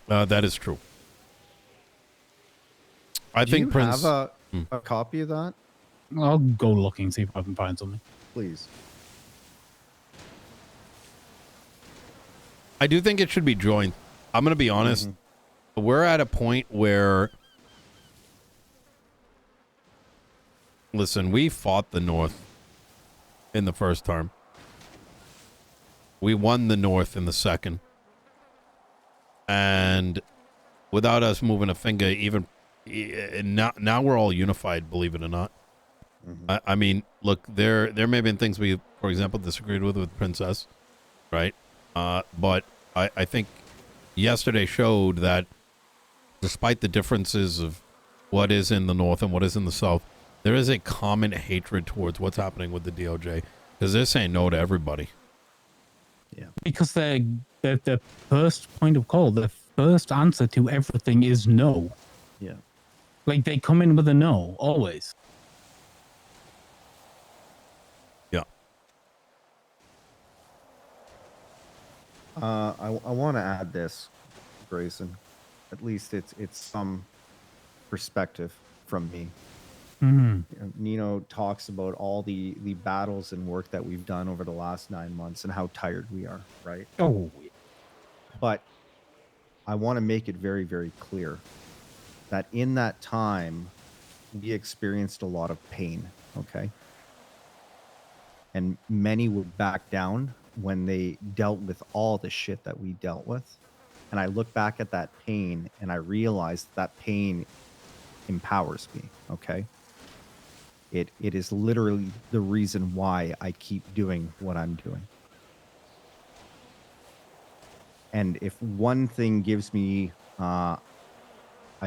That is true. I Do think you Prince have a copy of that? I'll go looking, see if I can find something. Please. I do think it should be joined. I'm going to be honest. We're at a point where, listen, we fought the North in the first term. We won the North in the second. And without us moving a finger, even now we're all unified, believe it or not. I mean, look, there may have been things we, for example, disagreed with Princess, right? But I think yesterday showed that despite the differences of what is in the North and what is in the South, there is a common hatred towards what's happening with the DOJ, because they're saying no to everybody. Yeah, because the first point of call, the first answer to everything is no. Yeah. Like, they come in with a no, always. Yeah. I want to add this, Grayson. At least it's some perspective from me. Mm-hmm. You know, Nino talks about all the battles and work that we've done over the last 9 months and how tired we are, right? Oh, But I want to make it very, very clear that in that time, we experienced a lot of pain, okay? And many would back down when they dealt with all the shit that we dealt with. And I look back at that pain and I realize that pain empowers me, okay? It is literally the reason why I keep doing what I'm doing. And if one thing gives me, I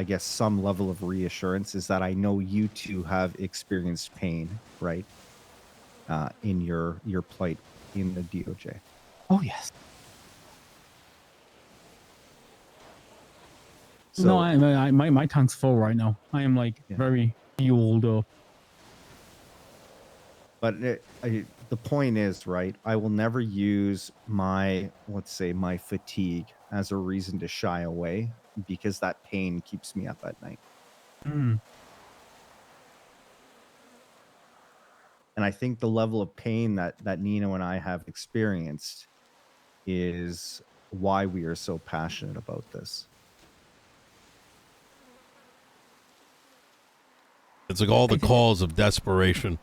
guess, some level of reassurance is that I know you two have experienced pain, right? In your plight in the DOJ. oh yes. So, No, my tank's full right now. I am like very fueled up. but the point is, right, I will never use my, let's say, my fatigue as a reason to shy away because that pain keeps me up at night. Mm. And I think the level of pain that Nino and I have experienced is why we are so passionate about this. It's like all the calls of desperation.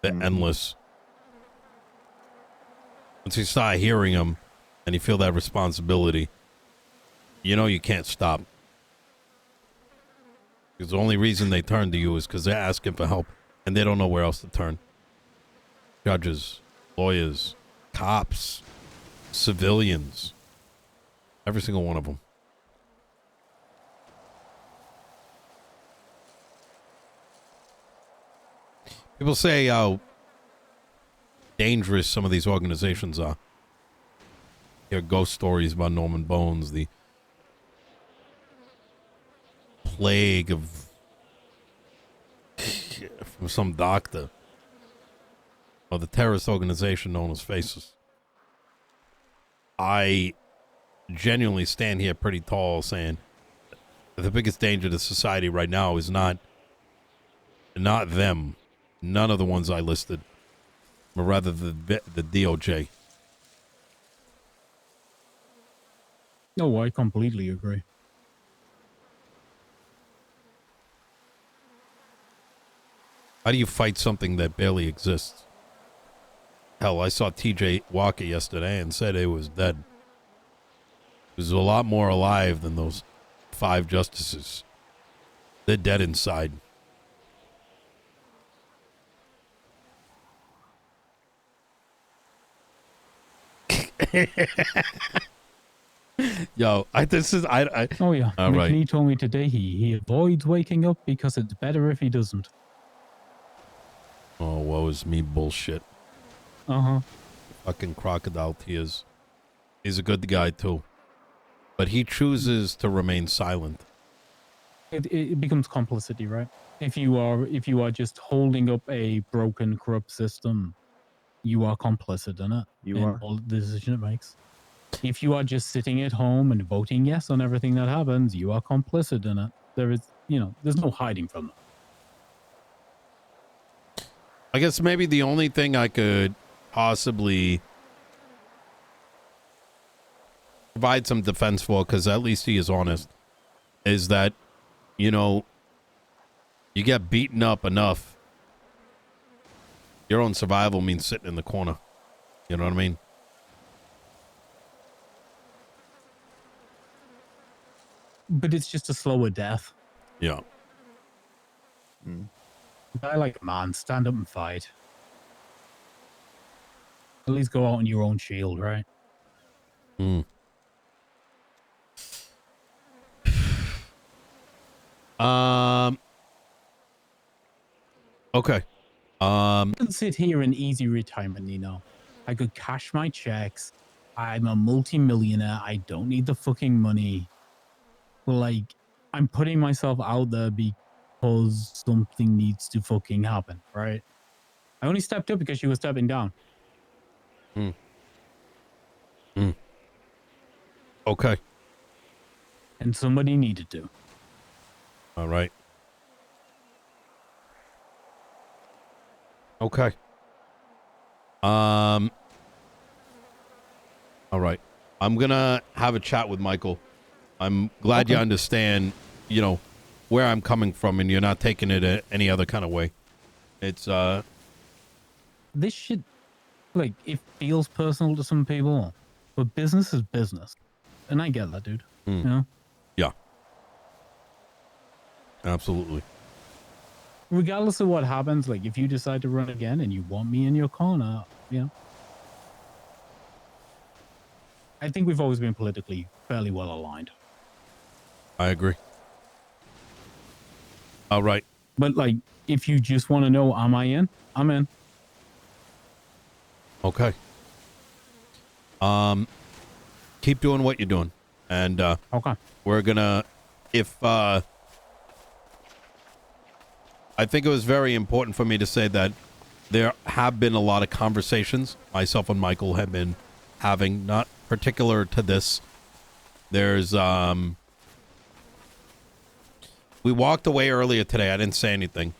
They're endless. Once you start hearing them and you feel that responsibility, you know you can't stop. Because the only reason they turn to you is because they're asking for help and they don't know where else to turn. Judges, lawyers, cops, civilians, every single one of them. People say how dangerous some of these organizations are. Hear ghost stories about Norman Bones, the plague of from some doctor, or the terrorist organization known as Faces. I genuinely stand here pretty tall saying that the biggest danger to society right now is not them, none of the ones I listed, but rather the DOJ. No, I completely agree. How do you fight something that barely exists? Hell, I saw TJ Walker yesterday and said he was dead. He was a lot more alive than those 5 justices. They're dead inside. Yo, Oh yeah, all right. McNee told me today he avoids waking up because it's better if he doesn't. Oh, woe is me bullshit. Uh-huh. Fucking crocodile tears. He's a good guy too. But he chooses to remain silent. It becomes complicity, right? If you are just holding up a broken, corrupt system, you are complicit in it. You are. All the decision it makes. If you are just sitting at home and voting yes on everything that happens, you are complicit in it. There is, there's no hiding from that. I guess maybe the only thing I could possibly provide some defense for, because at least he is honest, is that, you get beaten up enough. Your own survival means sitting in the corner. You know what I mean? But it's just a slower death. Yeah. I like a man, stand up and fight. At least go out on your own shield, right? Okay. I can sit here in easy retirement, I could cash my checks. I'm a multi-millionaire. I don't need the fucking money. Like, I'm putting myself out there because something needs to fucking happen, right? I only stepped up because she was stepping down. Okay. And somebody needed to. All right. Okay. All right. I'm gonna have a chat with Michael. I'm glad you understand, you know, where I'm coming from, and you're not taking it any other kind of way. It's This shit, like, it feels personal to some people, but business is business, and I get that, dude. You know? Yeah. Absolutely. Regardless of what happens, like, if you decide to run again and you want me in your corner, you know, I think we've always been politically fairly well aligned. I agree. All right. But, like, if you just want to know, am I in? I'm in. Okay. Keep doing what you're doing. And Okay. we're gonna, if I think it was very important for me to say that there have been a lot of conversations myself and Michael have been having, not particular to this. There's we walked away earlier today. I didn't say anything.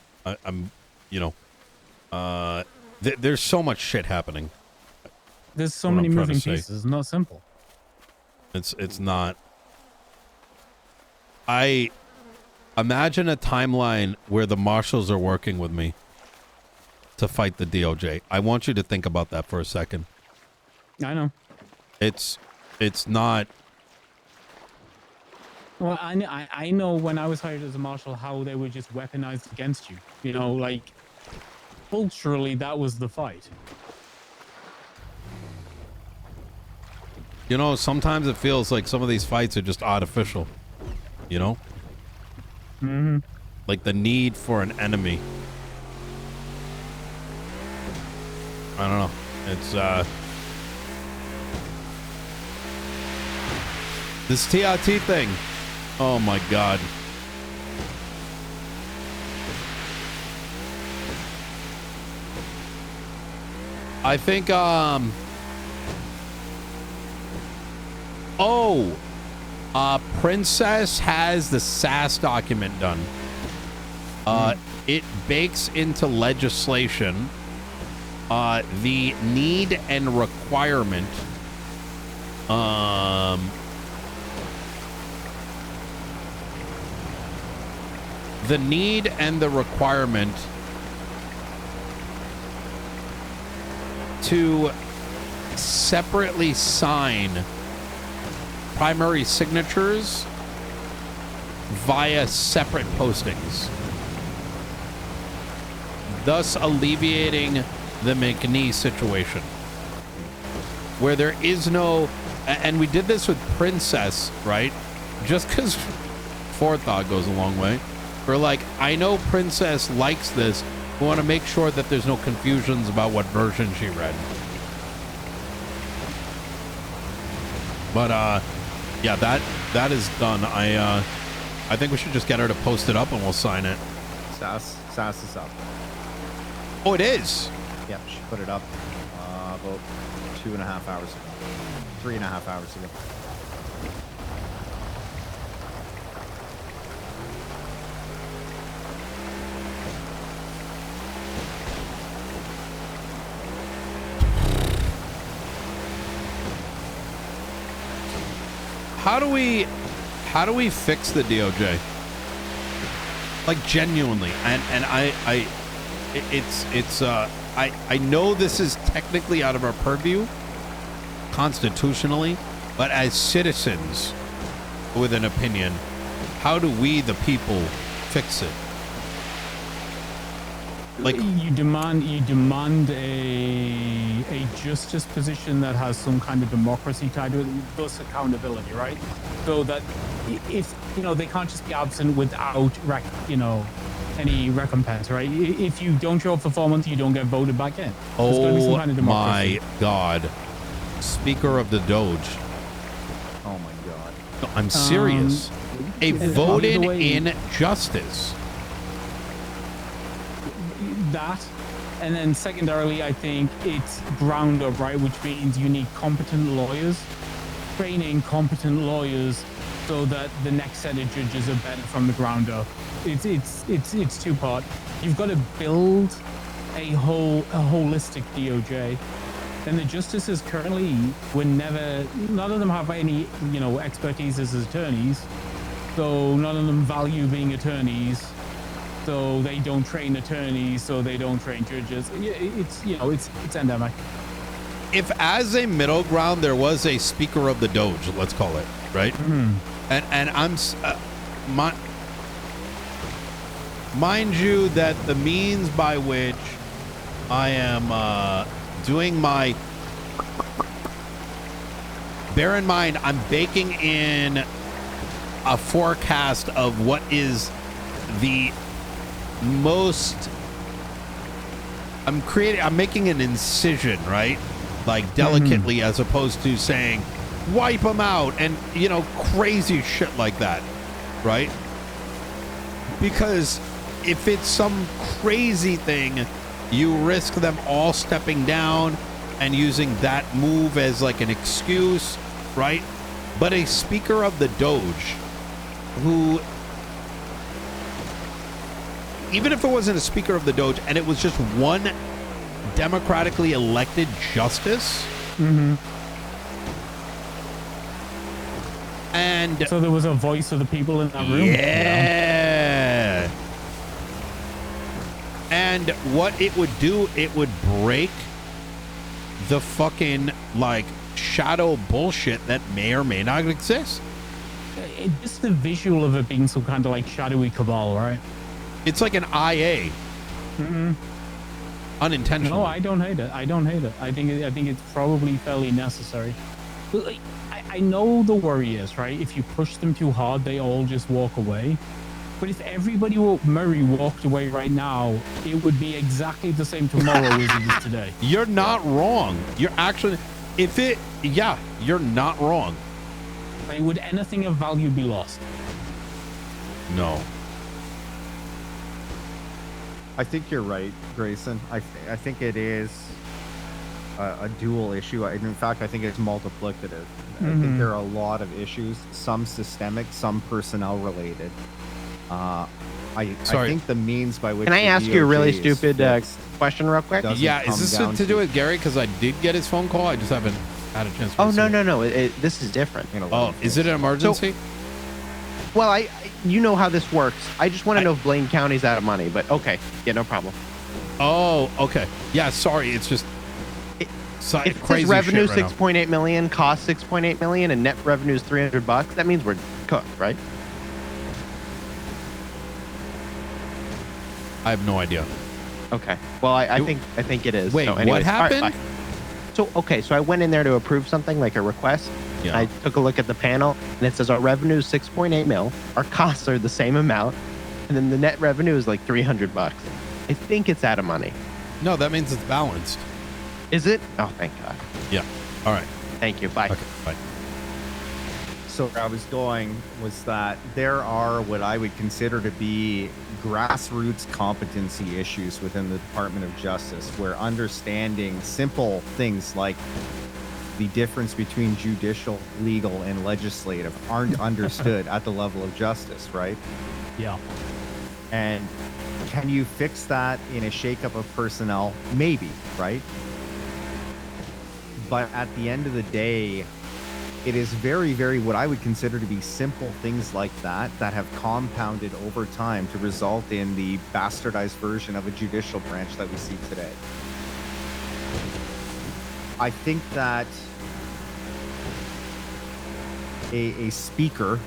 I'm you know, there's so much shit happening. There's so What many I'm trying to moving say. pieces. It's not simple. It's not. I imagine a timeline where the marshals are working with me to fight the DOJ. I want you to think about that for a second. I know. It's not. Well, I know when I was hired as a marshal how they were just weaponized against you. You know, like, culturally, that was the fight. You know, sometimes it feels like some of these fights are just artificial. You know? Mm-hmm. Like the need for an enemy. I don't know. It's, this TRT thing. Oh my God. I think, Princess has the SAS document done. It bakes into legislation the need and requirement the need and the requirement to separately sign primary signatures via separate postings, thus alleviating the McNee situation, where there is no, and we did this with Princess, right? Just because forethought goes a long way. We're like, I know Princess likes this. We want to make sure that there's no confusions about what version she read. But yeah, that is done. I think we should just get her to post it up and we'll sign it. SAS is up. Oh, it is. Yep, she put it up about 2.5 hours ago. 3.5 hours ago. How do we fix the DOJ? Like genuinely, and I know this is technically out of our purview constitutionally, but as citizens with an opinion, how do we, the people, fix it? Like, you demand a justice position that has some kind of democracy tied to it, thus accountability, right? So that if, you know, they can't just be absent without, any recompense, right? If you don't show up for 4 months, you don't get voted back in. There's gotta be some kind of democracy. My God. Speaker of the Doge. Oh my God. No, I'm serious. A voted-in justice. That, and then secondarily, I think it's ground up, right? Which means you need competent lawyers, training competent lawyers so that the next set of judges are better from the ground up. It's two-part. You've got to build a holistic DOJ. And the justices currently none of them have any, expertise as attorneys. So none of them value being attorneys. So they don't train attorneys, so they don't train judges. It's endemic. If as a middle ground there was a speaker of the Doge, let's call it, right? Mm-hmm. And I'm mind you that the means by which I am doing my, bear in mind I'm baking in a forecast of what is the most, I'm making an incision, right? Like delicately, as opposed to saying wipe them out and crazy shit like that, right? Because if it's some crazy thing, you risk them all stepping down and using that move as like an excuse, right? But a speaker of the Doge who, even if it wasn't a speaker of the Doge and it was just one democratically elected justice, and so there was a voice of the people in that room. Yeah. And what it would do, it would break the fucking like shadow bullshit that may or may not exist. Just the visual of it being some kind of like shadowy cabal, right? It's like an IA. Unintentional. No, I don't hate it. I think it's probably fairly necessary. But like, I know the worry is, right? If you push them too hard, they all just walk away. But if everybody Murray walked away right now, it would be exactly the same tomorrow as it is today. You're not wrong. You're actually, you're not wrong. Like, would anything of value be lost? No. I think you're right, Greyson. I think it is a dual issue. In fact, I think it's multiplicative. I think there are a lot of issues, some systemic, some personnel related. I think the means by which... Can I ask you a really stupid question real quick? Yeah, is this to do with Gary? Because I did get his phone call. I just haven't had a chance to Oh, no. This is different. Oh, is it an emergency? Well, you know how this works. I just want to know if Blaine County's out of money, but okay. Yeah, no problem. Oh, okay. Yeah, sorry. It's just if crazy this revenue shit right 6.8 million, cost 6.8 million, and net revenue is $300, that means we're cooked, right? I have no idea. Okay. Well, I think it is. Wait, so anyways, what happened? All right. So I went in there to approve something like a request. Yeah. I took a look at the panel, and it says our revenue is 6.8 mil. Our costs are the same amount, and then the net revenue is like $300. I think it's out of money. No, that means it's balanced. Is it? Oh, thank God. Yeah. All right. Thank you. Bye. Okay. Bye. So where I was going was that there are what I would consider to be grassroots competency issues within the Department of Justice, where understanding simple things like the difference between judicial, legal, and legislative aren't understood at the level of justice, right? Yeah. And can you fix that in a shakeup of personnel? Maybe, right? But at the end of the day, it is very, very what I would consider to be simple things like that have compounded over time to result in the bastardized version of a judicial branch that we see today. I think that a speaker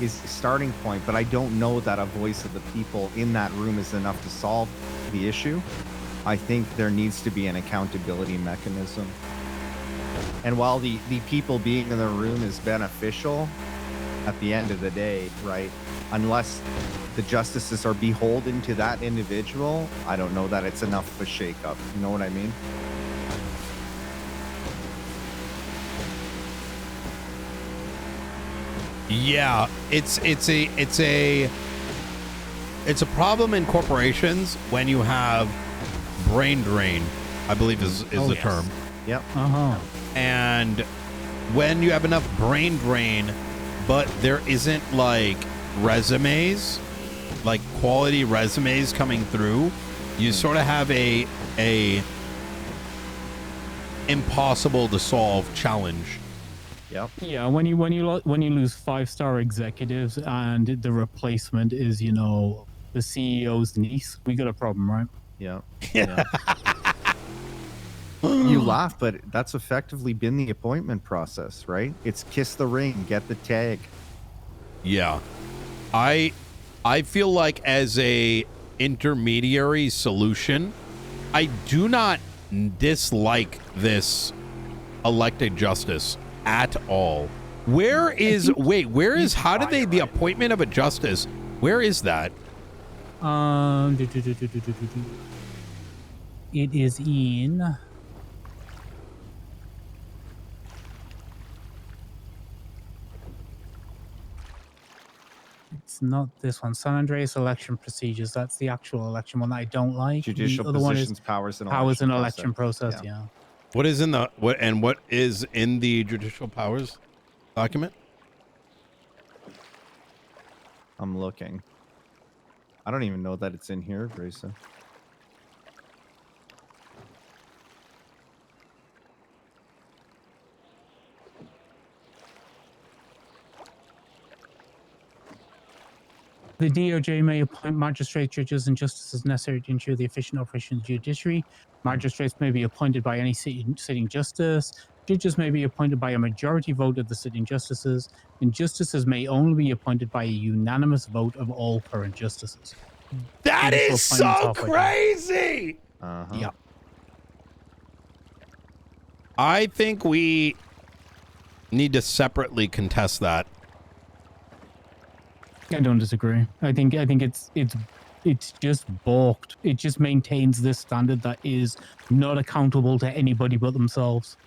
is a starting point, but I don't know that a voice of the people in that room is enough to solve the issue. I think there needs to be an accountability mechanism. And while the people being in the room is beneficial, at the end of the day, right, unless the justices are beholden to that individual, I don't know that it's enough of a shakeup. You know what I mean? Yeah, it's a problem in corporations when you have brain drain, I believe is the term. Yep. And when you have enough brain drain, but there isn't like resumes, like quality resumes coming through, you sort of have a impossible to solve challenge. Yep. Yeah, when you lose 5-star executives and the replacement is, you know, the CEO's niece, we got a problem, right? Yeah. Yeah. You laugh, but that's effectively been the appointment process, right? It's kiss the ring, get the tag. Yeah. I feel like as a intermediary solution, I do not dislike this elected justice at all. Where is how do they the appointment of a justice? Where is that? It is in. It's not this one. San Andreas election procedures. That's the actual election one that I don't like. Judicial the other one is positions, powers and election process. Yeah. What is in the what is in the judicial powers document? I'm looking. I don't even know that it's in here, Greyson. The DOJ may appoint magistrates, judges, and justices necessary to ensure the efficient operation of the judiciary. Magistrates may be appointed by any sitting justice. Judges may be appointed by a majority vote of the sitting justices, and justices may only be appointed by a unanimous vote of all current justices. That is so crazy. Yeah. I think we need to separately contest that. I don't disagree. I think it's just balked. It just maintains this standard that is not accountable to anybody but themselves.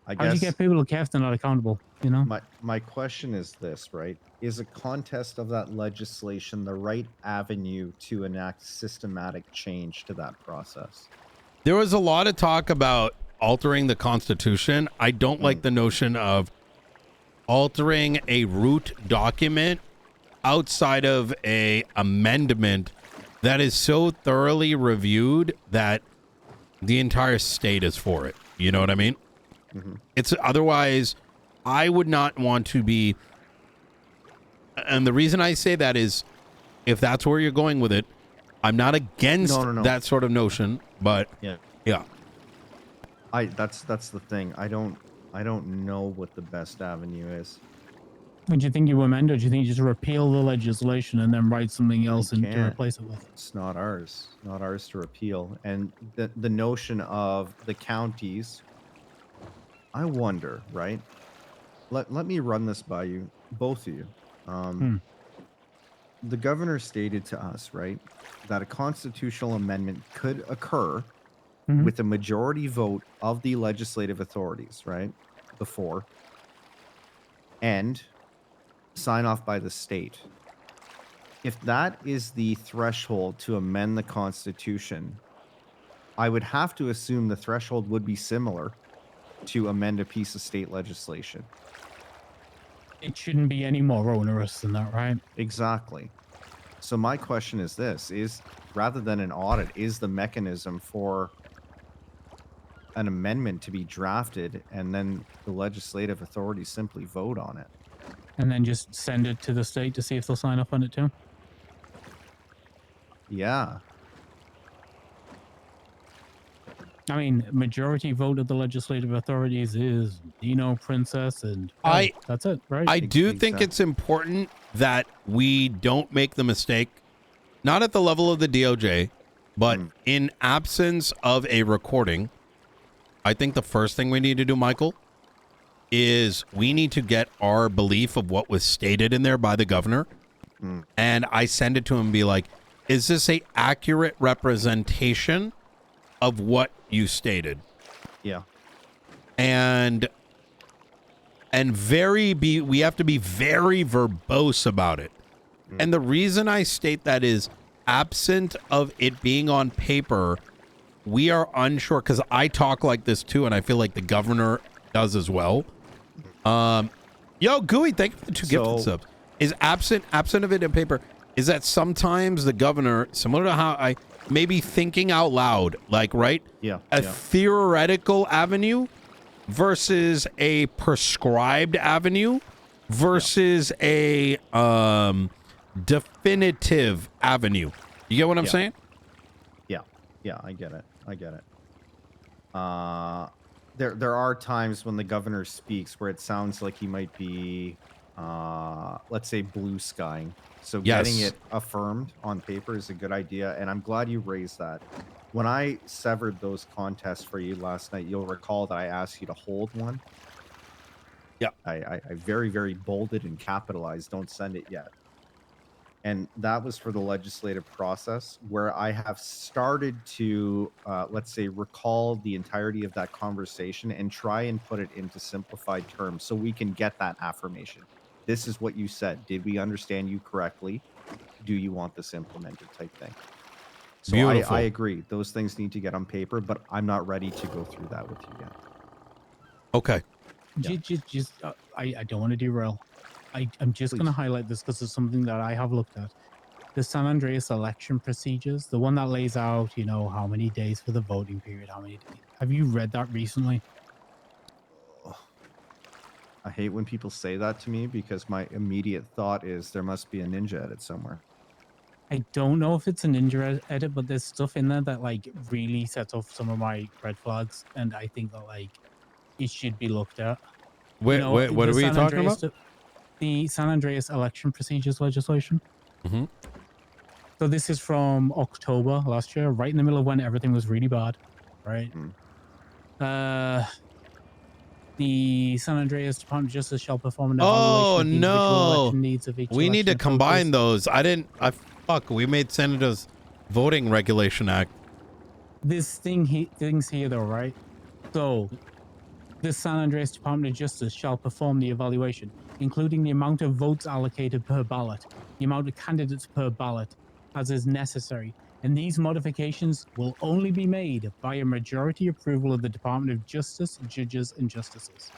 I How do you get people to care if they're not accountable? You know. My question is this, right? Is a contest of that legislation the right avenue to enact systematic change to that process? There was a lot of talk about altering the Constitution. I don't like the notion of altering a root document outside of a amendment that is so thoroughly reviewed that the entire state is for it. You know what I mean? It's otherwise I would not want to be, and the reason I say that is if that's where you're going with it, I'm not against that sort of notion, but yeah. That's the thing. I don't know what the best avenue is. Do you think you amend, or do you think you just repeal the legislation and then write something else to replace it with? It's not ours to repeal. And the notion of the counties, I wonder, right? Let me run this by you, both of you. The governor stated to us, right, that a constitutional amendment could occur with a majority vote of the legislative authorities, right, before, and sign off by the state. If that is the threshold to amend the Constitution, I would have to assume the threshold would be similar to amend a piece of state legislation. It shouldn't be any more onerous than that, right? Exactly. So my question is this, is rather than an audit, is the mechanism for an amendment to be drafted and then the legislative authorities simply vote on it? And then just send it to the state to see if they'll sign up on it too? Yeah. I mean, majority vote of the legislative authorities is Nino, Princess, and that's it, right? I do think it's important that we don't make the mistake, not at the level of the DOJ, but in absence of a recording. I think the first thing we need to do, Michael, is we need to get our belief of what was stated in there by the governor. And I send it to him and be like, is this a accurate representation of what you stated? Yeah. And we have to be very verbose about it. And the reason I state that is absent of it being on paper, we are unsure because I talk like this too, and I feel like the governor does as well. Yo, Gooey, thank you for the 2 gifted subs. Is absent of it in paper, is that sometimes the governor, similar to how I maybe thinking out loud, like, right? Yeah. A theoretical avenue versus a prescribed avenue versus a definitive avenue. You get what I'm saying? Yeah, I get it. There are times when the governor speaks where it sounds like he might be, let's say, blue skying. So getting it affirmed on paper is a good idea, and I'm glad you raised that. When I severed those contests for you last night, you'll recall that I asked you to hold one. Yeah. I very, very bolded and capitalized, don't send it yet. And that was for the legislative process, where I have started to, let's say, recall the entirety of that conversation and try and put it into simplified terms so we can get that affirmation. This is what you said. Did we understand you correctly? Do you want this implemented type thing? So I agree. Those things need to get on paper, but I'm not ready to go through that with you yet. Okay. I don't want to derail. I'm just going to highlight this because it's something that I have looked at. The San Andreas election procedures, the one that lays out, you know, how many days for the voting period, how many days. Have you read that recently? I hate when people say that to me because my immediate thought is there must be a ninja edit somewhere. I don't know if it's a ninja edit, but there's stuff in there that like really sets off some of my red flags, and I think that like it should be looked at. Wait, what are we talking about? The San Andreas election procedures legislation. Mm-hmm. So this is from October last year, right in the middle of when everything was really bad, right? The San Andreas Department of Justice shall perform an evaluation of the individual election needs of each we need to election combine those. We made Senator's Voting Regulation Act. This things here though, right? So the San Andreas Department of Justice shall perform the evaluation, including the amount of votes allocated per ballot, the amount of candidates per ballot, as is necessary. And these modifications will only be made by a majority approval of the Department of Justice, judges, and justices.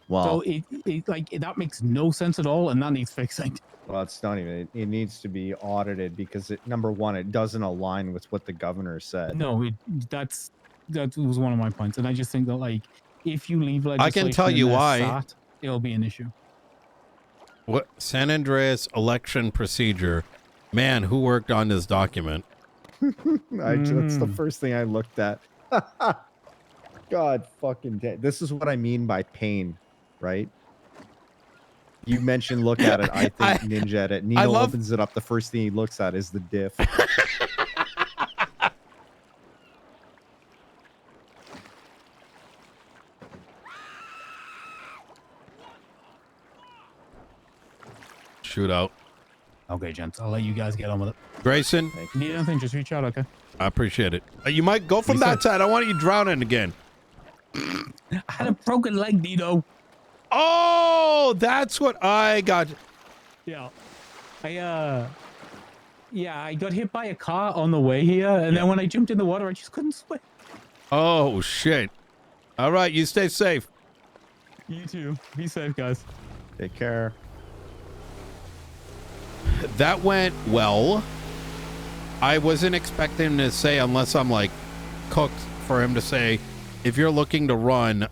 Wow. So that makes no sense at all, and that needs fixing. Well, it's not even. It needs to be audited because number one, it doesn't align with what the governor said. No, that was one of my points, and I just think that like if you leave legislation, I can tell you why it'll be an issue. What San Andreas election procedure? Man, who worked on this document? That's the first thing I looked at. God fucking damn. This is what I mean by pain, right? You mentioned look at it. I think Ninja Edit. Nino opens it up. The first thing he looks at is the diff. Shootout. Okay, gents. I'll let you guys get on with it. Greyson. If you need anything, just reach out, okay? I appreciate it. You might go from that side. I want you drowning again. I had a broken leg, Nino. Oh, that's what I got. Yeah. I got hit by a car on the way here, and then when I jumped in the water, I just couldn't swim. Oh, shit. All right, you stay safe. You too. Be safe, guys. Take care. That went well. I wasn't expecting him to say, unless I'm like cooked, for him to say, if you're looking to run,